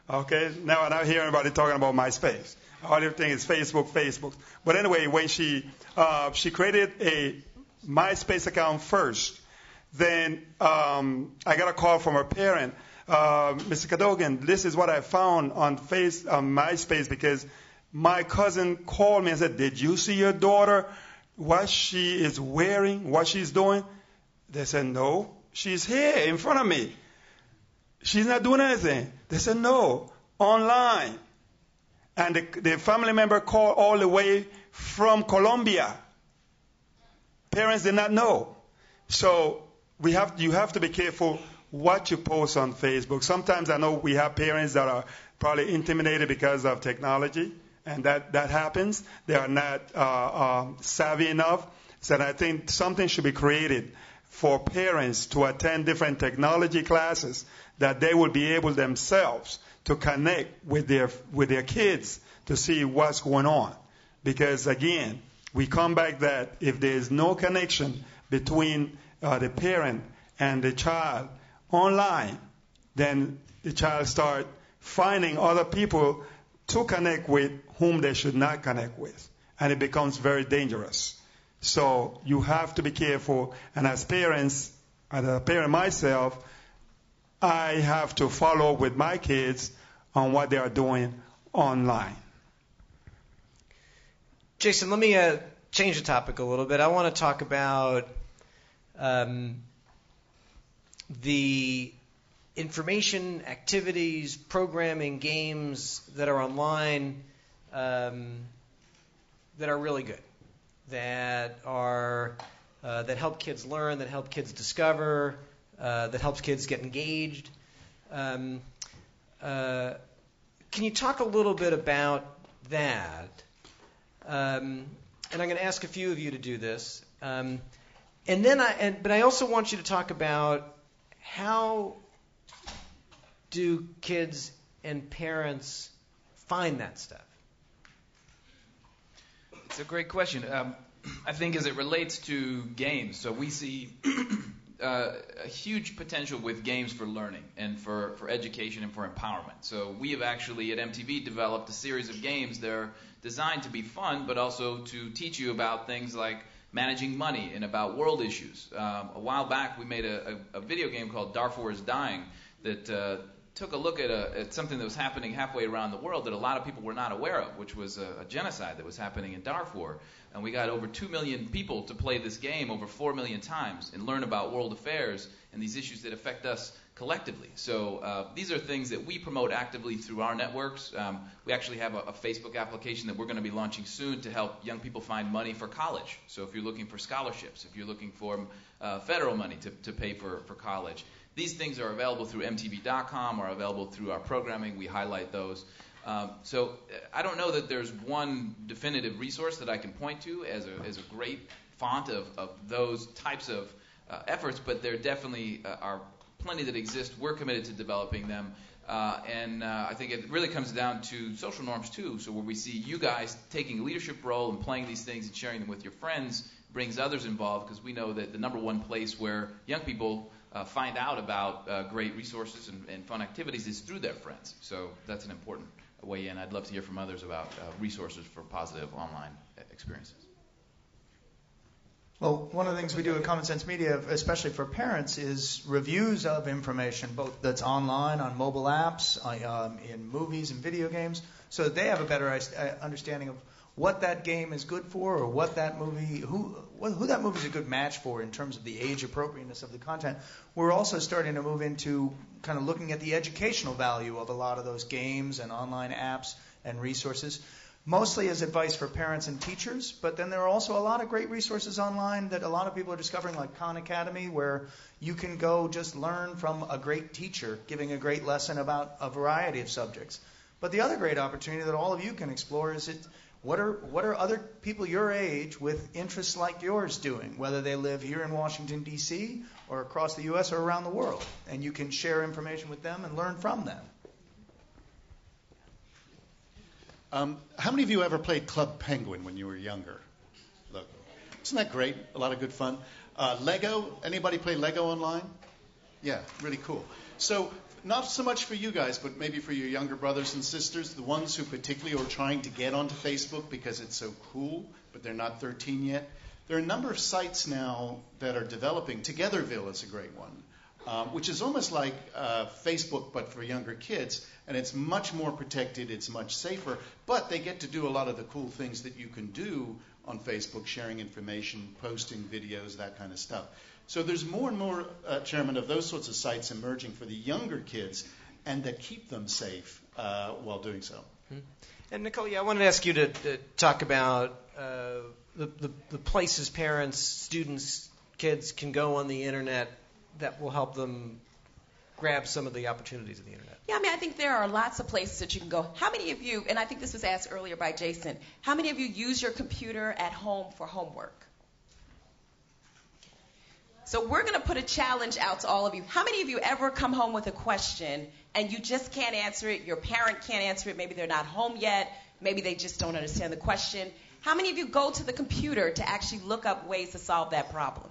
Okay, now I'm not hearing anybody talking about MySpace. All everything is Facebook. But anyway, when she created a MySpace account first, then I got a call from her parent, Mr. Cadogan, this is what I found on MySpace because my cousin called me and said, did you see your daughter, what she is wearing, what she's doing? They said, no, she's here in front of me. She's not doing anything. They said, no, online. And the family member called all the way from Colombia. Parents did not know. So you have to be careful what you post on Facebook. Sometimes I know we have parents that are probably intimidated because of technology, and that happens. They are not savvy enough. So I think something should be created for parents to attend different technology classes that they will be able themselves to connect with their kids to see what's going on. Because again, we come back that if there is no connection between the parent and the child online, then the child start finding other people to connect with whom they should not connect with. And it becomes very dangerous. So you have to be careful. And as parents, as a parent myself, I have to follow with my kids on what they are doing online. Jason, let me change the topic a little bit. I want to talk about the information, activities, programming, games that are online that are really good, that help kids learn, that help kids discover, that helps kids get engaged. Can you talk a little bit about that? And I'm going to ask a few of you to do this. But I also want you to talk about how do kids and parents find that stuff? It's a great question. I think as it relates to games, so we see a huge potential with games for learning and for education and for empowerment. So we have actually at MTV developed a series of games that are designed to be fun, but also to teach you about things like managing money and about world issues. A while back, we made a video game called Darfur is Dying that took a look at something that was happening halfway around the world that a lot of people were not aware of, which was a genocide that was happening in Darfur. And we got over 2 million people to play this game over 4 million times and learn about world affairs and these issues that affect us collectively. So these are things that we promote actively through our networks. We actually have a Facebook application that we're going to be launching soon to help young people find money for college. So if you're looking for scholarships, if you're looking for federal money to pay for college, these things are available through MTV.com or available through our programming. We highlight those. So I don't know that there's one definitive resource that I can point to as a great font of those types of efforts, but there definitely are plenty that exist. We're committed to developing them. And I think it really comes down to social norms, too. So where we see you guys taking a leadership role and playing these things and sharing them with your friends brings others involved, because we know that the number one place where young people find out about great resources and fun activities is through their friends. So that's an important way in. I'd love to hear from others about resources for positive online experiences. Well, one of the things we do at Common Sense Media, especially for parents, is reviews of information, both that's online, on mobile apps, in movies and video games, so that they have a better understanding of what that game is good for, or what that movie, who that movie is a good match for in terms of the age appropriateness of the content. We're also starting to move into kind of looking at the educational value of a lot of those games and online apps and resources, mostly as advice for parents and teachers, but then there are also a lot of great resources online that a lot of people are discovering, like Khan Academy, where you can go just learn from a great teacher giving a great lesson about a variety of subjects. But the other great opportunity that all of you can explore is what are other people your age with interests like yours doing, whether they live here in Washington, D.C., or across the U.S. or around the world, and you can share information with them and learn from them. How many of you ever played Club Penguin when you were younger? Look, isn't that great? A lot of good fun. Lego, anybody play Lego online? Yeah, really cool. So not so much for you guys, but maybe for your younger brothers and sisters, the ones who particularly are trying to get onto Facebook because it's so cool, but they're not 13 yet. There are a number of sites now that are developing. Togetherville is a great one, which is almost like Facebook, but for younger kids. And it's much more protected, it's much safer, but they get to do a lot of the cool things that you can do on Facebook, sharing information, posting videos, that kind of stuff. So there's more and more, Chairman, of those sorts of sites emerging for the younger kids, and that keep them safe while doing so. And Nicole, I wanted to ask you to talk about the places parents, students, kids can go on the internet that will help them grab some of the opportunities of the internet. Yeah, I think there are lots of places that you can go. How many of you, and I think this was asked earlier by Jason, how many of you use your computer at home for homework? So we're going to put a challenge out to all of you. How many of you ever come home with a question and you just can't answer it, your parent can't answer it, maybe they're not home yet, maybe they just don't understand the question? How many of you go to the computer to actually look up ways to solve that problem?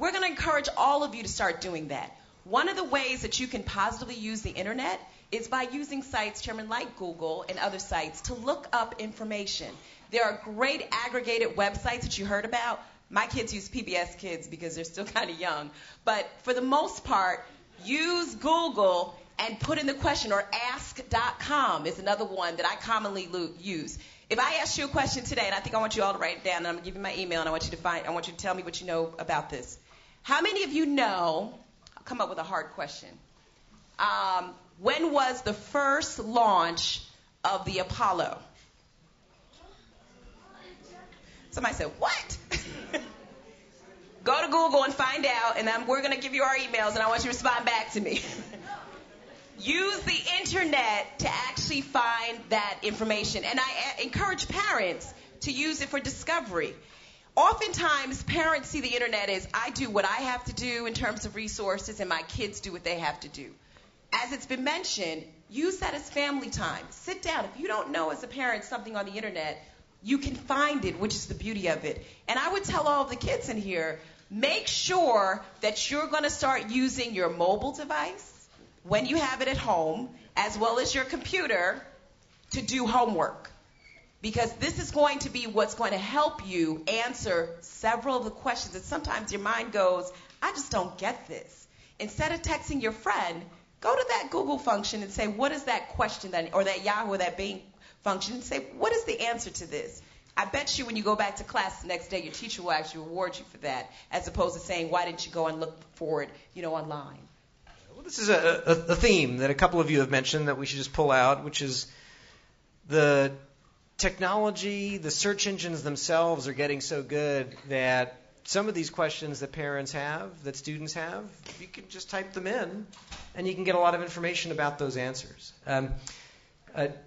We're going to encourage all of you to start doing that. One of the ways that you can positively use the internet is by using sites, Chairman, like Google and other sites to look up information. There are great aggregated websites that you heard about. My kids use PBS Kids because they're still kind of young. But for the most part, use Google and put in the question, or ask.com is another one that I commonly use. If I ask you a question today, and I think I want you all to write it down, and I'm going to give you my email, and I want you to tell me what you know about this. How many of you know, I'll come up with a hard question. When was the first launch of the Apollo? Somebody said, what? Go to Google and find out, and we're going to give you our emails, and I want you to respond back to me. Use the internet to actually find that information. And I encourage parents to use it for discovery. Oftentimes, parents see the internet as I do what I have to do in terms of resources, and my kids do what they have to do. As it's been mentioned, use that as family time. Sit down. If you don't know as a parent something on the internet, you can find it, which is the beauty of it. And I would tell all of the kids in here, make sure that you're going to start using your mobile device when you have it at home, as well as your computer, to do homework. Because this is going to be what's going to help you answer several of the questions that sometimes your mind goes, I just don't get this. Instead of texting your friend, go to that Google function and say, what is that question, or that Yahoo or that Bing function, and say, what is the answer to this? I bet you when you go back to class the next day, your teacher will actually reward you for that, as opposed to saying, why didn't you go and look for it, online? Well, this is a theme that a couple of you have mentioned that we should just pull out, which is the technology, the search engines themselves are getting so good that some of these questions that parents have, that students have, you can just type them in, and you can get a lot of information about those answers.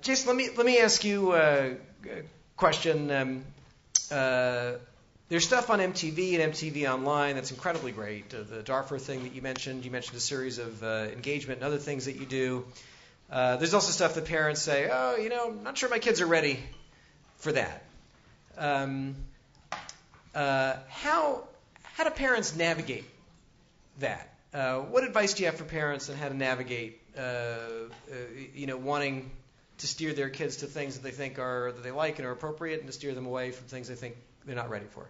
Jason, let me ask you a question. There's stuff on MTV and MTV Online that's incredibly great. The Darfur thing that you mentioned a series of engagement and other things that you do. There's also stuff that parents say, I'm not sure my kids are ready for that. How do parents navigate that? What advice do you have for parents on how to navigate, wanting to steer their kids to things that they think that they like and are appropriate, and to steer them away from things they think they're not ready for?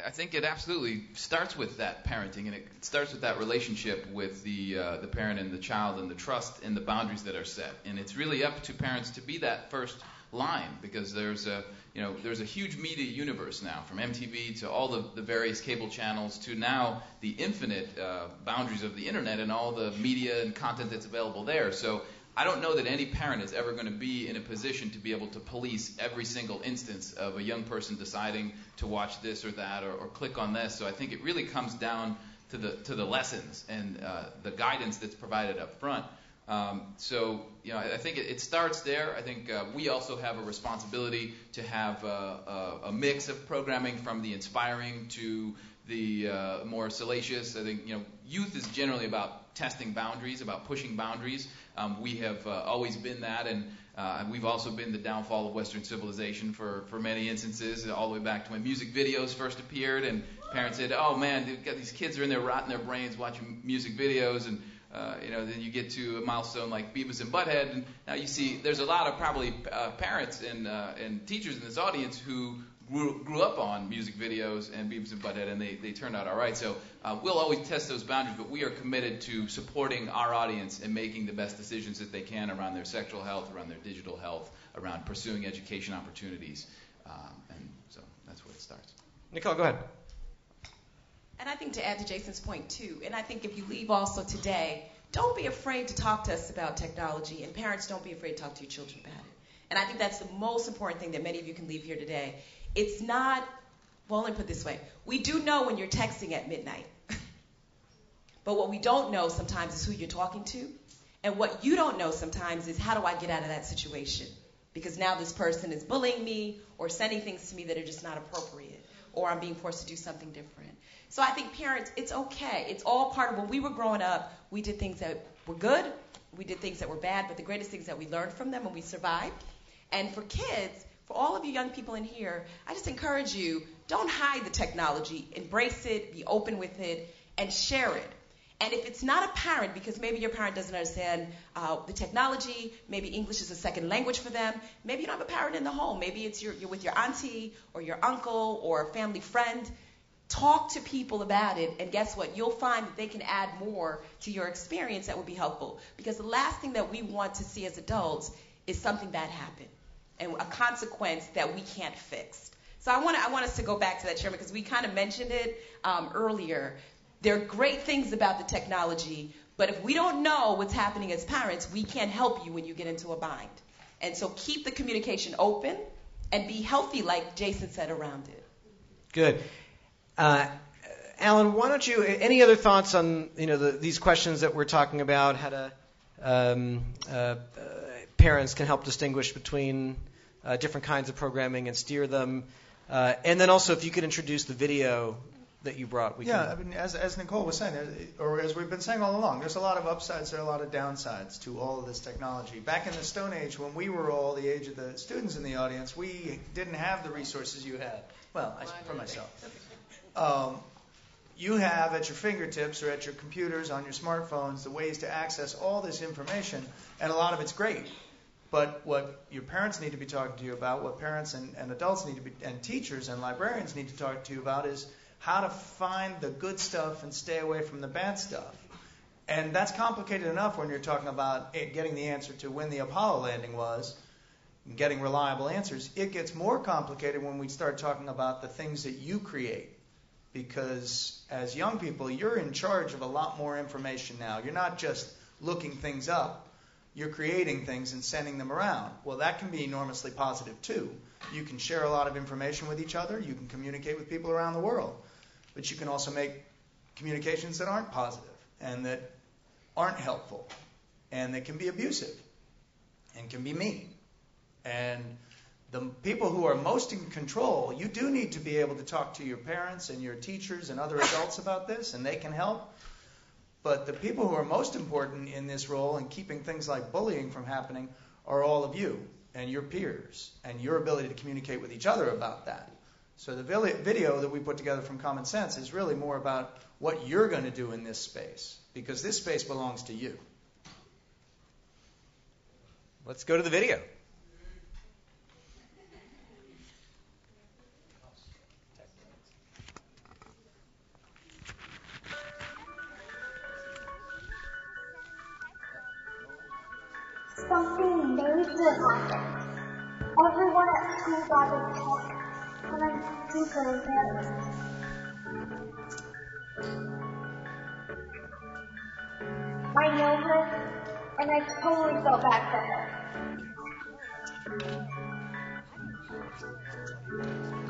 I think it absolutely starts with that parenting, and it starts with that relationship with the parent and the child, and the trust and the boundaries that are set. And it's really up to parents to be that first line, because there's a huge media universe now, from MTV to all the various cable channels to now the infinite boundaries of the internet and all the media and content that's available there. So I don't know that any parent is ever going to be in a position to be able to police every single instance of a young person deciding to watch this or that or click on this. So I think it really comes down to the lessons and the guidance that's provided up front. I think it starts there. I think we also have a responsibility to have a mix of programming, from the inspiring to the more salacious. I think youth is generally about testing boundaries, about pushing boundaries. We have always been that, and we've also been the downfall of Western civilization for many instances, all the way back to when music videos first appeared, and parents said, "Oh man, these kids are in there rotting their brains watching music videos," and then you get to a milestone like Beavis and Butthead, and now you see there's a lot of probably parents and teachers in this audience who grew up on music videos and Beavis and Butthead, and they turned out all right. So we'll always test those boundaries, but we are committed to supporting our audience and making the best decisions that they can around their sexual health, around their digital health, around pursuing education opportunities. And so that's where it starts. Nicole, go ahead. And I think to add to Jason's point, too, and I think if you leave also today, don't be afraid to talk to us about technology, and parents, don't be afraid to talk to your children about it. And I think that's the most important thing that many of you can leave here today. It's not, well, let me put it this way. We do know when you're texting at midnight. But what we don't know sometimes is who you're talking to. And what you don't know sometimes is, how do I get out of that situation? Because now this person is bullying me or sending things to me that are just not appropriate, or I'm being forced to do something different. So I think parents, it's okay. It's all part of, when we were growing up, we did things that were good, we did things that were bad, but the greatest things that we learned from them and we survived. And for kids, For all of you young people in here, I just encourage you, don't hide the technology. Embrace it, be open with it, and share it. And if it's not apparent, because maybe your parent doesn't understand the technology, maybe English is a second language for them, maybe you don't have a parent in the home, maybe it's you're with your auntie or your uncle or a family friend, talk to people about it, and guess what? You'll find that they can add more to your experience that would be helpful. Because the last thing that we want to see as adults is something bad happen and a consequence that we can't fix. So I want us to go back to that, Chairman, because we kind of mentioned it earlier. There are great things about the technology, but if we don't know what's happening as parents, we can't help you when you get into a bind. And so keep the communication open and be healthy, like Jason said, around it. Good. Alan, why don't you, any other thoughts on these questions that we're talking about, how to parents can help distinguish between different kinds of programming and steer them, and then also if you could introduce the video that you brought. I mean, as Nicole was saying, or as we've been saying all along, there's a lot of upsides, there are a lot of downsides to all of this technology. Back in the Stone Age, when we were all the age of the students in the audience, we didn't have the resources you had. Well, I speak for myself. You have at your fingertips or at your computers, on your smartphones, the ways to access all this information, and a lot of it's great. But what your parents need to be talking to you about, what parents and adults need to be, and teachers and librarians need to talk to you about is how to find the good stuff and stay away from the bad stuff. And that's complicated enough when you're talking about getting the answer to when the Apollo landing was, and getting reliable answers. It gets more complicated when we start talking about the things that you create. Because as young people, you're in charge of a lot more information now. You're not just looking things up. You're creating things and sending them around. Well, that can be enormously positive, too. You can share a lot of information with each other. You can communicate with people around the world. But you can also make communications that aren't positive and that aren't helpful and that can be abusive and can be mean. And the people who are most in control, you do need to be able to talk to your parents and your teachers and other adults about this, and they can help. But the people who are most important in this role in keeping things like bullying from happening are all of you and your peers and your ability to communicate with each other about that. So the video that we put together from Common Sense is really more about what you're going to do in this space, because this space belongs to you. Let's go to the video. Something major happened. Everyone at school got a text, and I'm super embarrassed. I know her, and I totally felt bad for her.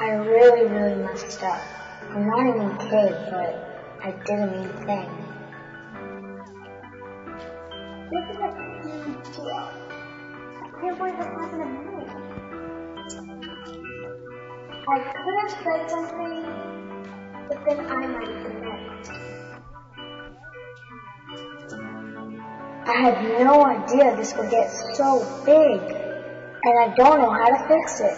I really messed up. I'm not a mean kid, but I did a mean thing. This is a huge deal. I can't believe it's happened to me. I could have said something, but then I might have been next. I had no idea this would get so big, and I don't know how to fix it.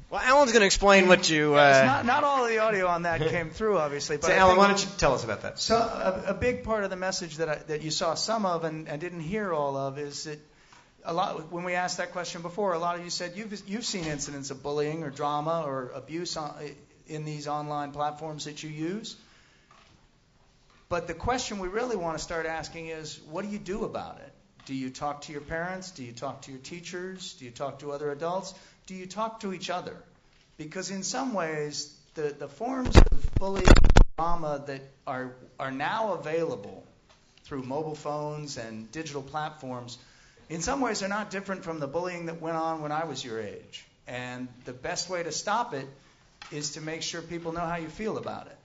Well, Alan's going to explain what you... Not all of the audio on that came through, obviously. But so, Alan, why don't you tell us about that? So a big part of the message that you saw some of and didn't hear all of is that a lot, when we asked that question before, a lot of you said you've seen incidents of bullying or drama or abuse in these online platforms that you use. But the question we really want to start asking is, what do you do about it? Do you talk to your parents? Do you talk to your teachers? Do you talk to other adults? Do you talk to each other? Because in some ways, the forms of bullying and drama that are now available through mobile phones and digital platforms, in some ways are not different from the bullying that went on when I was your age. And the best way to stop it is to make sure people know how you feel about it.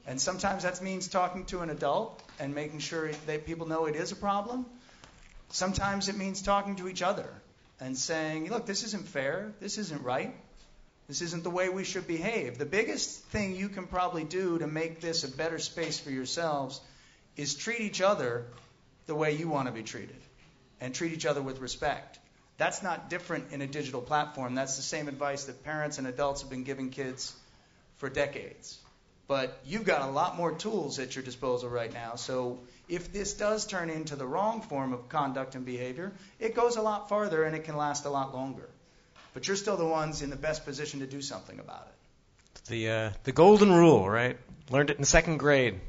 And sometimes that means talking to an adult and making sure that people know it is a problem. Sometimes it means talking to each other and saying, look, this isn't fair, this isn't right, this isn't the way we should behave. The biggest thing you can probably do to make this a better space for yourselves is treat each other the way you want to be treated and treat each other with respect. That's not different in a digital platform. That's the same advice that parents and adults have been giving kids for decades. But you've got a lot more tools at your disposal right now. So if this does turn into the wrong form of conduct and behavior, it goes a lot farther and it can last a lot longer. But you're still the ones in the best position to do something about it. The golden rule, right? Learned it in second grade.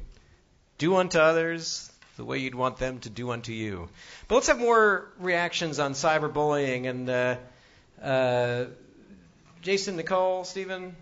Do unto others the way you'd want them to do unto you. But let's have more reactions on cyberbullying. And Jason, Nicole, Stephen?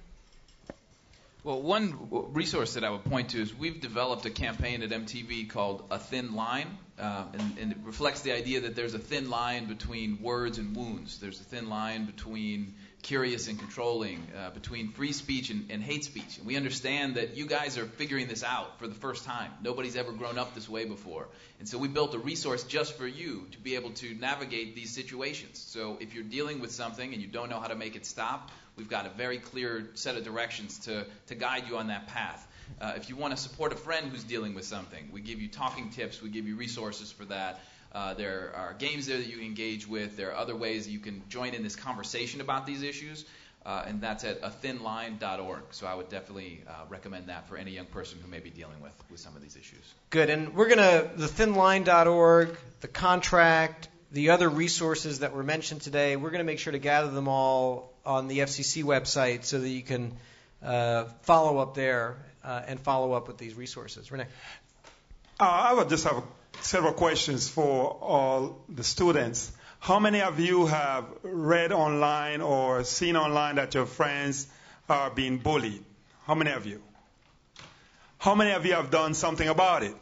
Well, one resource that I would point to is we've developed a campaign at MTV called A Thin Line, and it reflects the idea that there's a thin line between words and wounds. There's a thin line between curious and controlling, between free speech and hate speech. And we understand that you guys are figuring this out for the first time. Nobody's ever grown up this way before. And so we built a resource just for you to be able to navigate these situations. So if you're dealing with something and you don't know how to make it stop, we've got a very clear set of directions to guide you on that path. If you want to support a friend who's dealing with something, we give you talking tips, we give you resources for that. There are games there that you can engage with. There are other ways that you can join in this conversation about these issues, and that's at athinline.org. So I would definitely recommend that for any young person who may be dealing with some of these issues. Good, and we're going to, the thinline.org, the contract, the other resources that were mentioned today, we're going to make sure to gather them all on the FCC website so that you can follow up there and follow up with these resources. Renee? I would just have several questions for all the students. How many of you have read online or seen online that your friends are being bullied? How many of you? How many of you have done something about it?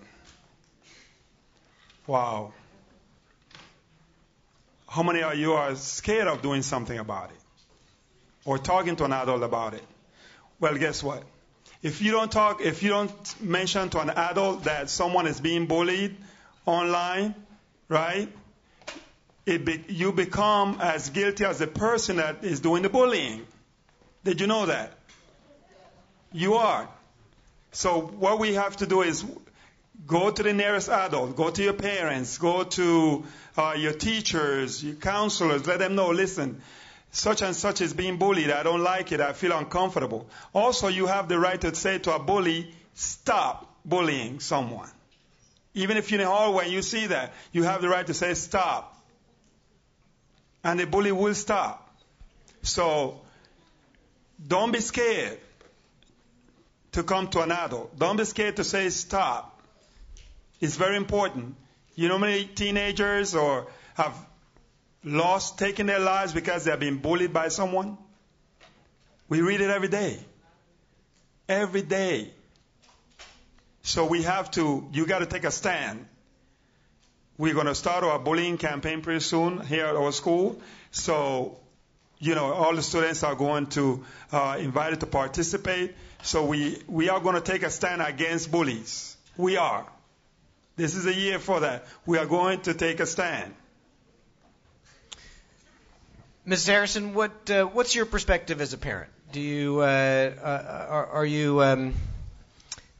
Wow. How many of you are scared of doing something about it? Or talking to an adult about it? Well, guess what? If you don't mention to an adult that someone is being bullied online, right? You become as guilty as the person that is doing the bullying. Did you know that? You are. So what we have to do is go to the nearest adult, go to your parents, go to your teachers, your counselors, let them know, listen, such and such is being bullied. I don't like it. I feel uncomfortable. Also, you have the right to say to a bully, stop bullying someone. Even if you're in the hallway and you see that, you have the right to say stop. And the bully will stop. So don't be scared to come to an adult. Don't be scared to say stop. It's very important. You know how many teenagers or have taken their lives because they have been bullied by someone? We read it every day. Every day. So you got to take a stand. We're going to start our bullying campaign pretty soon here at our school. So, all the students are going to invited to participate. So we are going to take a stand against bullies. We are. This is a year for that. We are going to take a stand. Mrs. Harrison, what's your perspective as a parent? Do you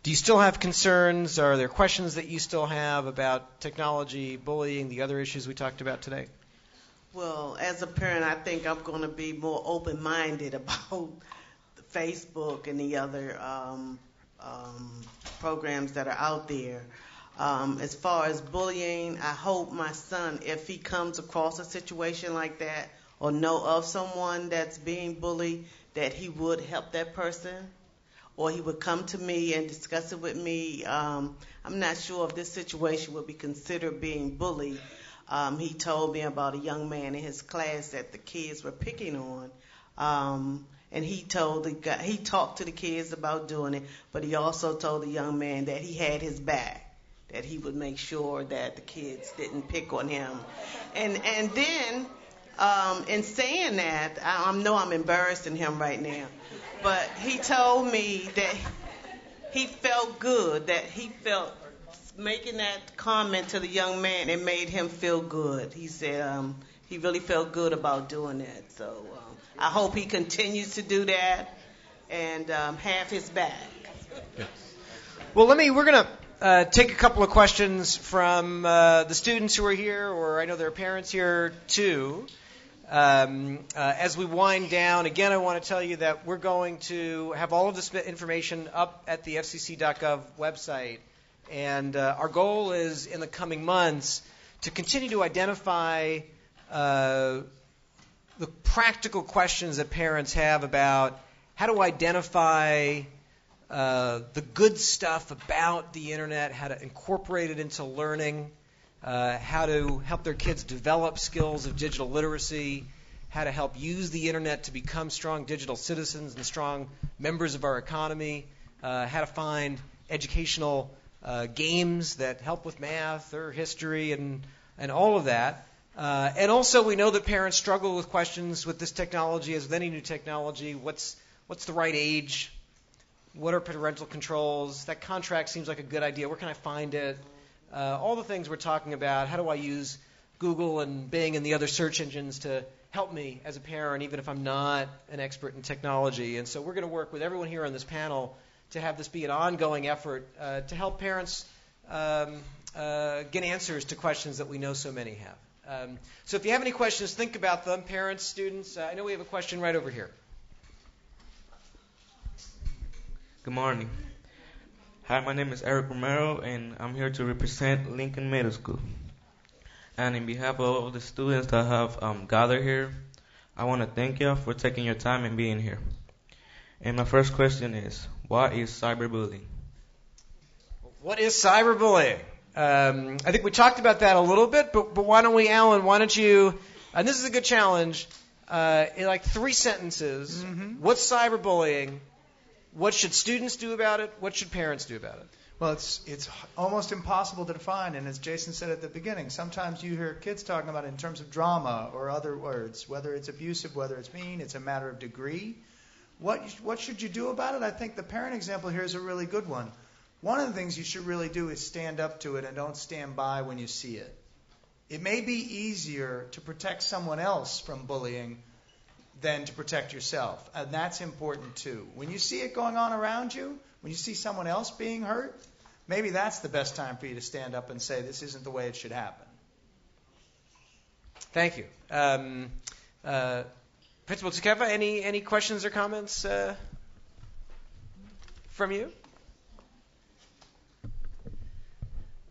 do you still have concerns? Are there questions that you still have about technology, bullying, the other issues we talked about today? Well, as a parent, I think I'm going to be more open-minded about Facebook and the other programs that are out there. As far as bullying, I hope my son, if he comes across a situation like that or know of someone that's being bullied, that he would help that person or he would come to me and discuss it with me. I'm not sure if this situation would be considered being bullied. He told me about a young man in his class that the kids were picking on. And he talked to the kids about doing it, but he also told the young man that he had his back, that he would make sure that the kids didn't pick on him. And then, in saying that, I know I'm embarrassing him right now, but he told me he felt good, that he felt making that comment to the young man, it made him feel good. He said he really felt good about doing that. So I hope he continues to do that and have his back. Good. Well, we're going to take a couple of questions from the students who are here, or I know there are parents here too. As we wind down, again, I want to tell you that we're going to have all of this information up at the fcc.gov website. And our goal is, in the coming months, to continue to identify the practical questions that parents have about how to identify the good stuff about the Internet, how to incorporate it into learning, how to help their kids develop skills of digital literacy, how to help use the Internet to become strong digital citizens and strong members of our economy, how to find educational games that help with math or history and all of that. And also we know that parents struggle with questions with this technology, as with any new technology. What's the right age? What are parental controls? That contract seems like a good idea. Where can I find it? All the things we're talking about. How do I use Google and Bing and the other search engines to help me as a parent, even if I'm not an expert in technology? And so we're going to work with everyone here on this panel to have this be an ongoing effort to help parents get answers to questions that we know so many have. So if you have any questions, think about them, parents, students. I know we have a question right over here. Good morning. Hi, my name is Eric Romero, and I'm here to represent Lincoln Middle School. And in behalf of all the students that have gathered here, I want to thank you for taking your time and being here. And my first question is, what is cyberbullying? What is cyberbullying? I think we talked about that a little bit, but why don't we, Alan, why don't you, and this is a good challenge, in like 3 sentences, what's cyberbullying? What should students do about it? What should parents do about it? Well, it's almost impossible to define, and as Jason said at the beginning, sometimes you hear kids talking about it in terms of drama or other words, whether it's abusive, whether it's mean, it's a matter of degree. What should you do about it? I think the parent example here is a really good one. One of the things you should really do is stand up to it and don't stand by when you see it. It may be easier to protect someone else from bullying than to protect yourself, and that's important too. When you see it going on around you, when you see someone else being hurt, maybe that's the best time for you to stand up and say, this isn't the way it should happen. Thank you. Principal Tsukeva, any questions or comments from you?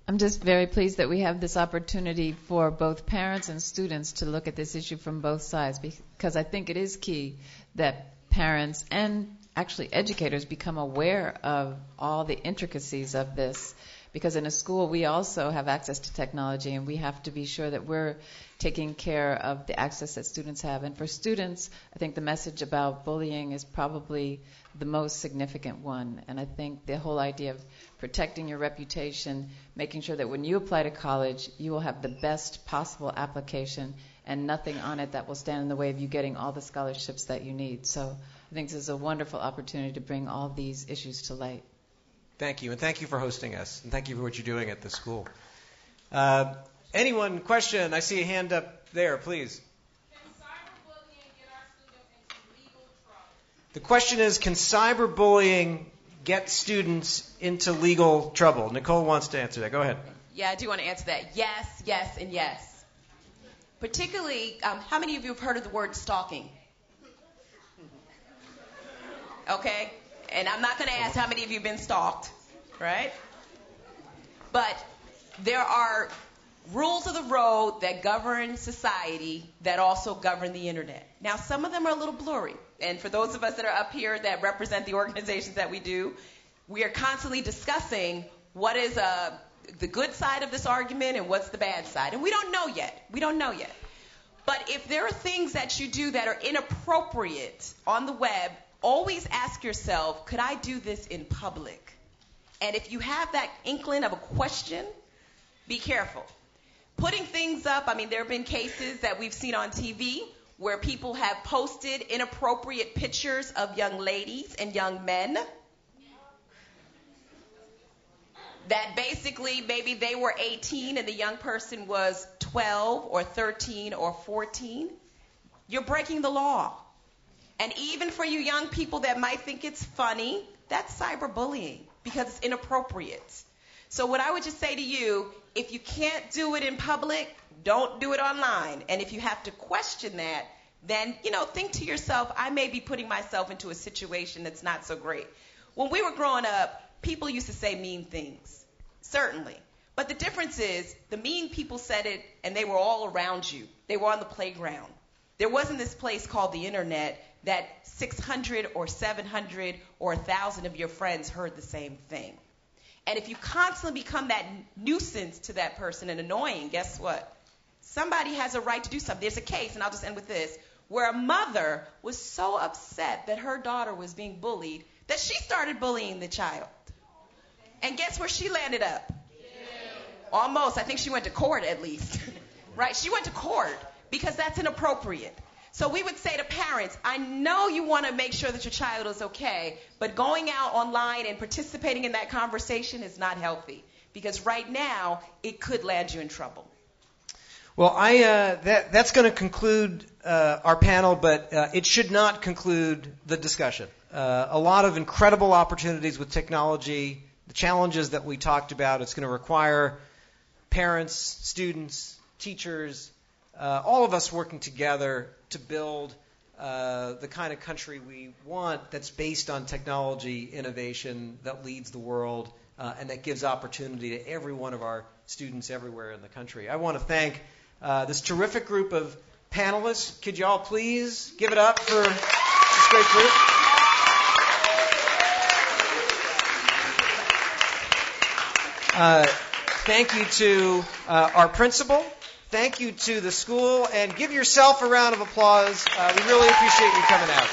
I'm just very pleased that we have this opportunity for both parents and students to look at this issue from both sides, because I think it is key that parents and actually educators become aware of all the intricacies of this, because in a school we also have access to technology, and we have to be sure that we're taking care of the access that students have. And for students, I think the message about bullying is probably the most significant one. And I think the whole idea of protecting your reputation, making sure that when you apply to college, you will have the best possible application and nothing on it that will stand in the way of you getting all the scholarships that you need. So I think this is a wonderful opportunity to bring all these issues to light. Thank you, and thank you for hosting us, and thank you for what you're doing at the school. Anyone, question? I see a hand up there, please. Can cyberbullying get our students into legal trouble? The question is, can cyberbullying get students into legal trouble? Nicole wants to answer that. Go ahead. Yeah, I do want to answer that. Yes, yes, and yes. Particularly, how many of you have heard of the word stalking? Okay? And I'm not going to ask how many of you have been stalked, right? But there are rules of the road that govern society that also govern the internet. Now, some of them are a little blurry. And for those of us that are up here that represent the organizations that we do, we are constantly discussing what is the good side of this argument and what's the bad side. And we don't know yet. We don't know yet. But if there are things that you do that are inappropriate on the web, always ask yourself, could I do this in public? And if you have that inkling of a question, be careful. Putting things up, I mean, there have been cases that we've seen on TV where people have posted inappropriate pictures of young ladies and young men. that basically maybe they were 18 and the young person was 12 or 13 or 14, you're breaking the law. And even for you young people that might think it's funny, that's cyberbullying because it's inappropriate. So what I would just say to you, if you can't do it in public, don't do it online. And if you have to question that, then, think to yourself, I may be putting myself into a situation that's not so great. When we were growing up, people used to say mean things, certainly. But the difference is the mean people said it, and they were all around you. They were on the playground. There wasn't this place called the internet that 600 or 700 or 1,000 of your friends heard the same thing. And if you constantly become that nuisance to that person and annoying, guess what? Somebody has a right to do something. There's a case, and I'll just end with this, where a mother was so upset that her daughter was being bullied that she started bullying the child. And guess where she landed up? Almost. I think she went to court at least. Right? She went to court because that's inappropriate. So we would say to parents, I know you want to make sure that your child is okay, but going out online and participating in that conversation is not healthy because right now it could land you in trouble. Well, that's going to conclude our panel, but it should not conclude the discussion. A lot of incredible opportunities with technology, the challenges that we talked about. It's going to require parents, students, teachers, all of us working together to build the kind of country we want that's based on technology innovation that leads the world and that gives opportunity to every one of our students everywhere in the country. I want to thank this terrific group of panelists. Could you all please give it up for this great group? Thank you to our principal. Thank you to the school. And give yourself a round of applause. We really appreciate you coming out.